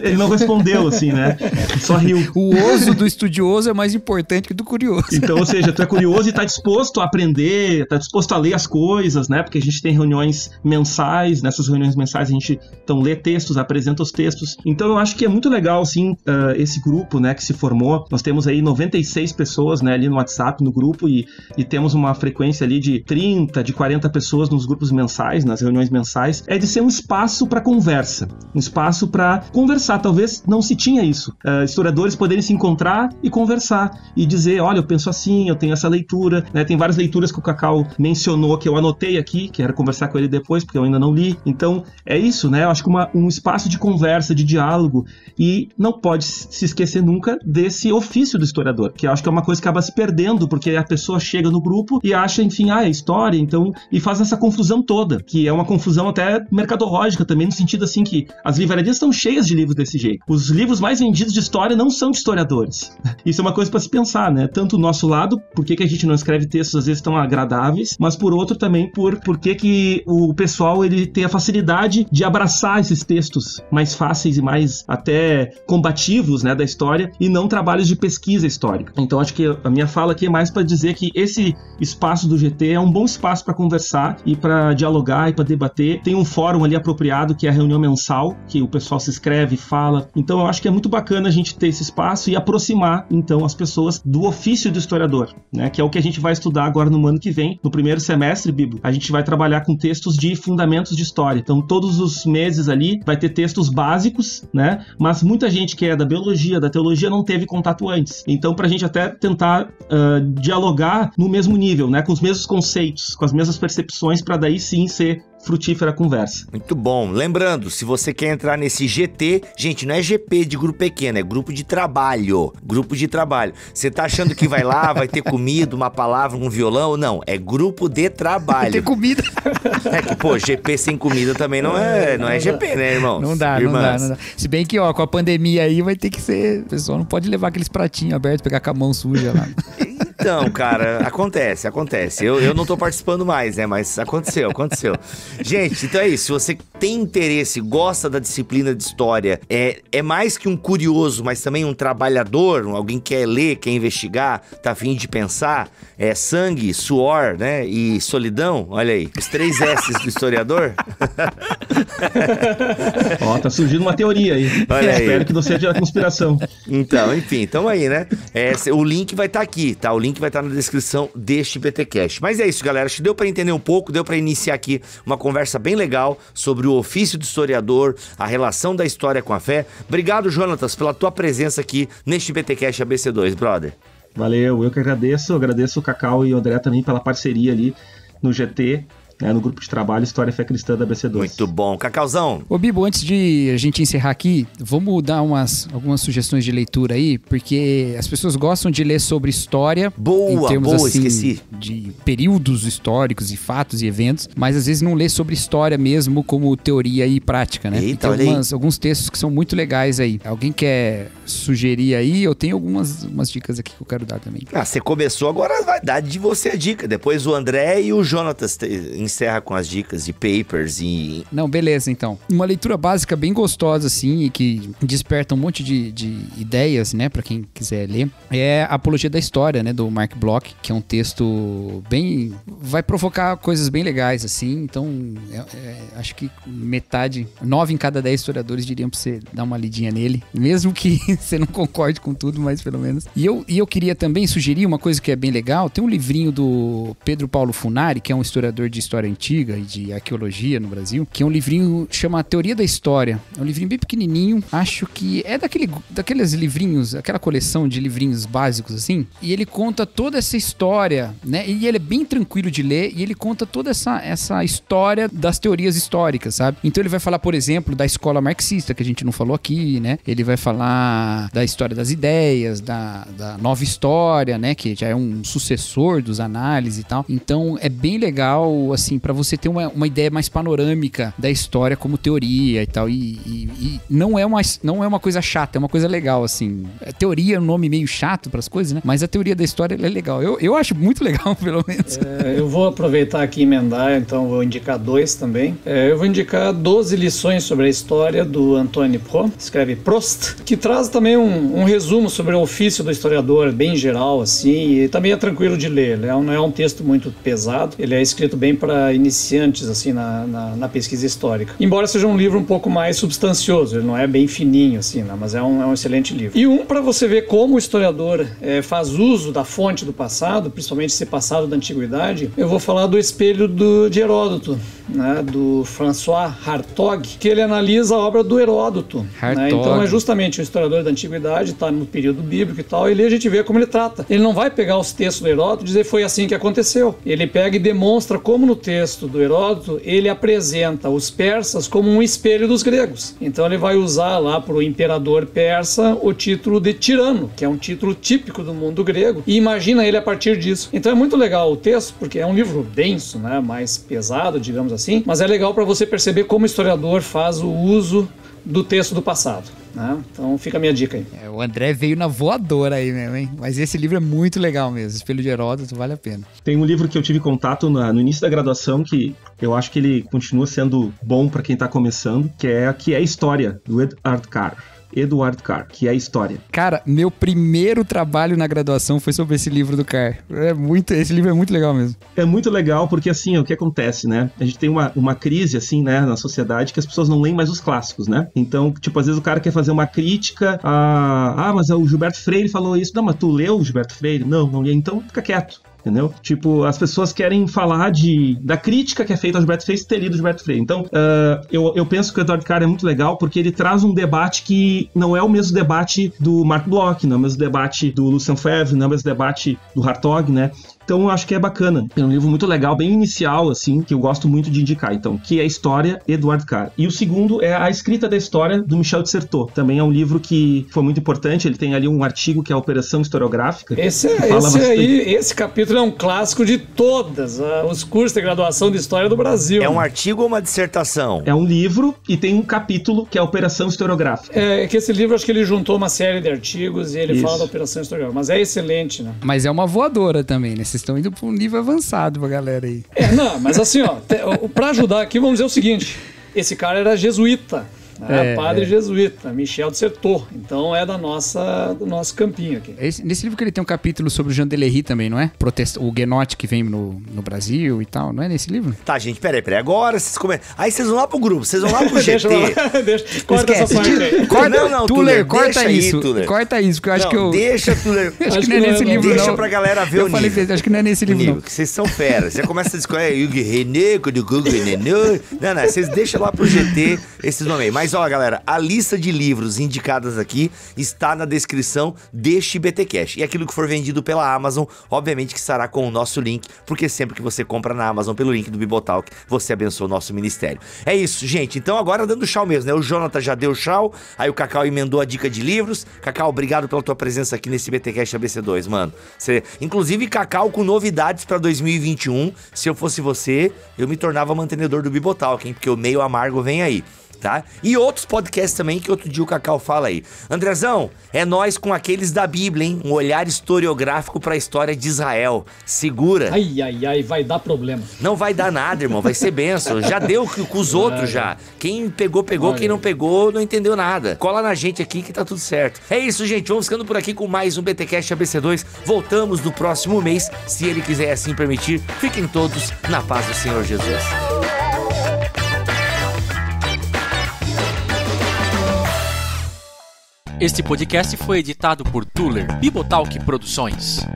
ele não respondeu, assim, né? Só riu.
O oso do estudioso é mais importante que do curioso.
Então, ou seja, tu é curioso e tá disposto a aprender, tá disposto a ler as coisas, né? Porque a gente tem reuniões mensais, nessas reuniões mensais a gente então lê textos, apresenta os textos. Então eu acho que é muito legal, assim, esse grupo, né, que se formou. Nós temos aí 96 pessoas, né, ali no WhatsApp, no grupo, e temos uma frequência ali de 30, de 40 pessoas nos grupos mensais, nas reuniões mensais. É de ser um espaço para conversa, um espaço para conversar. Talvez não se tinha isso. Historiadores poderem se encontrar e conversar e dizer, olha, eu penso assim, eu tenho essa leitura, né? Tem várias leituras que o Cacau mencionou que eu anotei aqui, quero conversar com ele depois porque eu ainda não li. Então é isso, né? Eu acho que um espaço de conversa, de diálogo, e não pode se esquecer nunca desse ofício do historiador, que eu acho que é uma coisa que acaba se perdendo, porque a pessoa chega no grupo e acha, enfim, é história, então, e faz essa confusão toda, que é uma confusão até mercadológica também, no sentido assim que as livrarias estão cheias de livros desse jeito. Os livros mais vendidos de história não são de historiadores. Isso é uma coisa para se pensar, né? Tanto o nosso lado, por que a gente não escreve textos às vezes tão agradáveis, mas por outro também por que o pessoal ele tem a facilidade de abraçar esses textos mais fáceis e mais até combativos, né, da história, e não trabalhos de pesquisa histórica. Então acho que a minha fala aqui é mais para dizer que esse espaço do GT é um bom espaço para conversar e para dialogar e para debater. Tem um fórum ali apropriado que é a reunião mensal, que o pessoal se inscreve e fala. Então eu acho que é muito bacana a gente ter esse espaço e aproximar então as pessoas do ofício do historiador, né, que é o que a gente vai estudar agora no ano que vem, no primeiro semestre, Bibo. A gente vai trabalhar com textos de fundamentos de história. Então todos os meses ali vai ter textos básicos, né, mas muita gente que é da biologia, da teologia não teve contato antes. Então pra gente até tentar dialogar no mesmo nível, né, com os mesmos conceitos, com as mesmas percepções, para daí sim ser frutífera a conversa.
Muito bom. Lembrando, se você quer entrar nesse GT, gente, não é GP de grupo pequeno, é grupo de trabalho. Grupo de trabalho. Você tá achando que vai lá, vai ter comida, uma palavra, um violão? Não, é grupo de trabalho.
Tem comida.
É que, pô, GP sem comida também não é GP, né, irmãos?
Não dá. Se bem que, ó, com a pandemia aí vai ter que ser... O pessoal não pode levar aqueles pratinhos abertos, pegar com a mão suja lá.
Então, cara, acontece. Eu não tô participando mais, né? Mas aconteceu. Gente, então é isso. Se você tem interesse, gosta da disciplina de história, é mais que um curioso, mas também um trabalhador, alguém que quer ler, quer investigar, tá a fim de pensar, é sangue, suor, né? E solidão, olha aí, os 3 S's do historiador.
Ó, tá surgindo uma teoria aí.
Olha aí.
Espero que não seja a conspiração.
Então, enfim, tamo aí, né? O link vai estar aqui, tá? O link vai estar na descrição deste BTcast. Mas é isso, galera. Acho que deu para entender um pouco, deu para iniciar aqui uma conversa bem legal sobre o ofício do historiador, a relação da história com a fé. Obrigado, Jonatas, pela tua presença aqui neste BTcast ABC2, brother.
Valeu, eu que agradeço o Cacau e o André também pela parceria ali no GT. né, no grupo de trabalho História e Fé Cristã da ABC2.
Muito bom. Cacauzão.
Ô Bibo, antes de a gente encerrar aqui, vamos dar algumas sugestões de leitura aí, porque as pessoas gostam de ler sobre história.
Boa,
em termos,
boa,
assim,
esqueci.
de períodos históricos e fatos e eventos, mas às vezes não lê sobre história mesmo como teoria e prática, né?
Eita,
e tem alguns textos que são muito legais aí. Alguém quer sugerir aí? Eu tenho umas dicas aqui que eu quero dar também.
Você começou, agora vai dar de você a dica. Depois o André e o Jonatas encerra com as dicas de papers e...
Não, beleza, então. Uma leitura básica bem gostosa, assim, e que desperta um monte de ideias, né, pra quem quiser ler, é a Apologia da História, né, do Mark Bloch, que é um texto bem... vai provocar coisas bem legais, assim, então acho que 9 em cada 10 historiadores diriam pra você dar uma lidinha nele, mesmo que você não concorde com tudo, mas pelo menos. E eu queria também sugerir uma coisa que é bem legal, tem um livrinho do Pedro Paulo Funari, que é um historiador de história antiga e de arqueologia no Brasil, que é um livrinho que chama A Teoria da História. É um livrinho bem pequenininho, acho que é daqueles livrinhos, aquela coleção de livrinhos básicos assim, e ele conta toda essa história, né, e ele é bem tranquilo de ler, e ele conta toda essa história das teorias históricas, sabe? Então ele vai falar, por exemplo, da escola marxista, que a gente não falou aqui, né? Ele vai falar da história das ideias, da nova história, né, que já é um sucessor dos análises e tal. Então é bem legal, assim, pra você ter uma ideia mais panorâmica da história como teoria e tal. E não é uma coisa chata, é uma coisa legal, assim. A teoria é um nome meio chato pras coisas, né? Mas a teoria da história é legal. Eu acho muito legal, pelo menos.
Eu vou aproveitar aqui e emendar, então vou indicar 2 também. Eu vou indicar 12 lições sobre a história do Antoine Prost, escreve Prost, que traz também um resumo sobre o ofício do historiador, bem geral, assim, e também é tranquilo de ler. Não é um texto muito pesado, ele é escrito bem para iniciantes, assim, na pesquisa histórica. Embora seja um livro um pouco mais substancioso, ele não é bem fininho, assim, né? Mas é um excelente livro. E para você ver como o historiador faz uso da fonte do passado, principalmente esse passado da antiguidade, eu vou falar do Espelho de Heródoto, né? Do François Hartog, que ele analisa a obra do Heródoto. Né? Então é justamente o historiador da antiguidade, está no período bíblico e tal, e ali a gente vê como ele trata. Ele não vai pegar os textos do Heródoto e dizer foi assim que aconteceu. Ele pega e demonstra como no texto do Heródoto ele apresenta os persas como um espelho dos gregos. Então ele vai usar lá para o imperador persa o título de tirano, que é um título típico do mundo grego, e imagina ele a partir disso. Então é muito legal o texto, porque é um livro denso, né, mais pesado, digamos assim, mas é legal para você perceber como o historiador faz o uso do texto do passado. Né? Então fica a minha dica aí.
O André veio na voadora aí mesmo, hein? Mas esse livro é muito legal mesmo. Espelho de Heródoto, vale a pena.
Tem um livro que eu tive contato no início da graduação, que eu acho que ele continua sendo bom para quem tá começando, que é História, do Edward Carr, que é a história.
Cara, meu primeiro trabalho na graduação foi sobre esse livro do Carr. Esse livro é muito legal mesmo.
É muito legal porque, assim, o que acontece, né? A gente tem uma crise, assim, né, na sociedade, que as pessoas não leem mais os clássicos, né? Então, tipo, às vezes o cara quer fazer uma crítica mas o Gilberto Freire falou isso. Não, mas tu leu o Gilberto Freire? Não li. Então, fica quieto. Entendeu? Tipo, as pessoas querem falar da crítica que é feita ao Gilberto Freire ter lido o Gilberto Freire. Então, eu penso que o Edward Carr é muito legal porque ele traz um debate que não é o mesmo debate do Mark Bloch, não é o mesmo debate do Lucien Febvre, não é o mesmo debate do Hartog, né? Então eu acho que é bacana. É um livro muito legal, bem inicial, assim, que eu gosto muito de indicar. Então, que é História, Edward Carr. E o segundo é A Escrita da História, do Michel de Certeau. Também é um livro que foi muito importante. Ele tem ali um artigo que é a Operação Historiográfica.
Esse capítulo é um clássico de todas os cursos de graduação de História do Brasil.
É um artigo ou uma dissertação?
É um livro e tem um capítulo que é a Operação Historiográfica.
É que esse livro, acho que ele juntou uma série de artigos e ele fala da Operação Historiográfica. Mas é excelente, né?
Mas é uma voadora também, né? Vocês estão indo para um nível avançado pra galera aí.
Não, mas assim, pra ajudar aqui, vamos dizer o seguinte. Esse cara era jesuíta. Padre jesuíta, Michel de Certeau. Então é do nosso campinho aqui.
Nesse livro que ele tem um capítulo sobre o Jean Delery também, não é? O Guenote que vem no Brasil e tal, não é nesse livro?
Tá, gente, peraí. Agora vocês começam. Aí vocês vão lá pro grupo, vocês vão lá pro GT.
Corta essa parte aí.
Tuller, corta isso. Corta isso, porque eu acho que eu...
Deixa, Tuller.
Acho que não é nesse livro, não.
Deixa pra galera ver o nível.
Eu falei, acho que não é nesse livro, não.
Vocês são feras. Você começa a discutir René, não, vocês deixam lá pro GT esses nomes aí. Mas ó, galera, a lista de livros indicadas aqui está na descrição deste BTcast. E aquilo que for vendido pela Amazon, obviamente que estará com o nosso link, porque sempre que você compra na Amazon pelo link do Bibotalk, você abençoa o nosso ministério. É isso, gente. Então agora dando tchau mesmo, né? O Jonathan já deu tchau, aí o Cacau emendou a dica de livros. Cacau, obrigado pela tua presença aqui nesse BTcast ABC2, mano. Inclusive, Cacau com novidades pra 2021. Se eu fosse você, eu me tornava mantenedor do Bibotalk, hein? Porque o meio amargo vem aí. Tá? E outros podcasts também que outro dia o Cacau fala aí. Andrezão, é nós com aqueles da Bíblia, hein? Um olhar historiográfico pra história de Israel. Segura.
Ai, vai dar problema.
Não vai dar nada, irmão, vai ser benção. Já deu com os outros já. Quem pegou, quem não pegou, não entendeu nada. Cola na gente aqui que tá tudo certo. É isso, gente, vamos ficando por aqui com mais um BTcast ABC2. Voltamos no próximo mês, se ele quiser assim permitir. Fiquem todos na paz do Senhor Jesus.
Este podcast foi editado por Tuller Bibotalk Produções.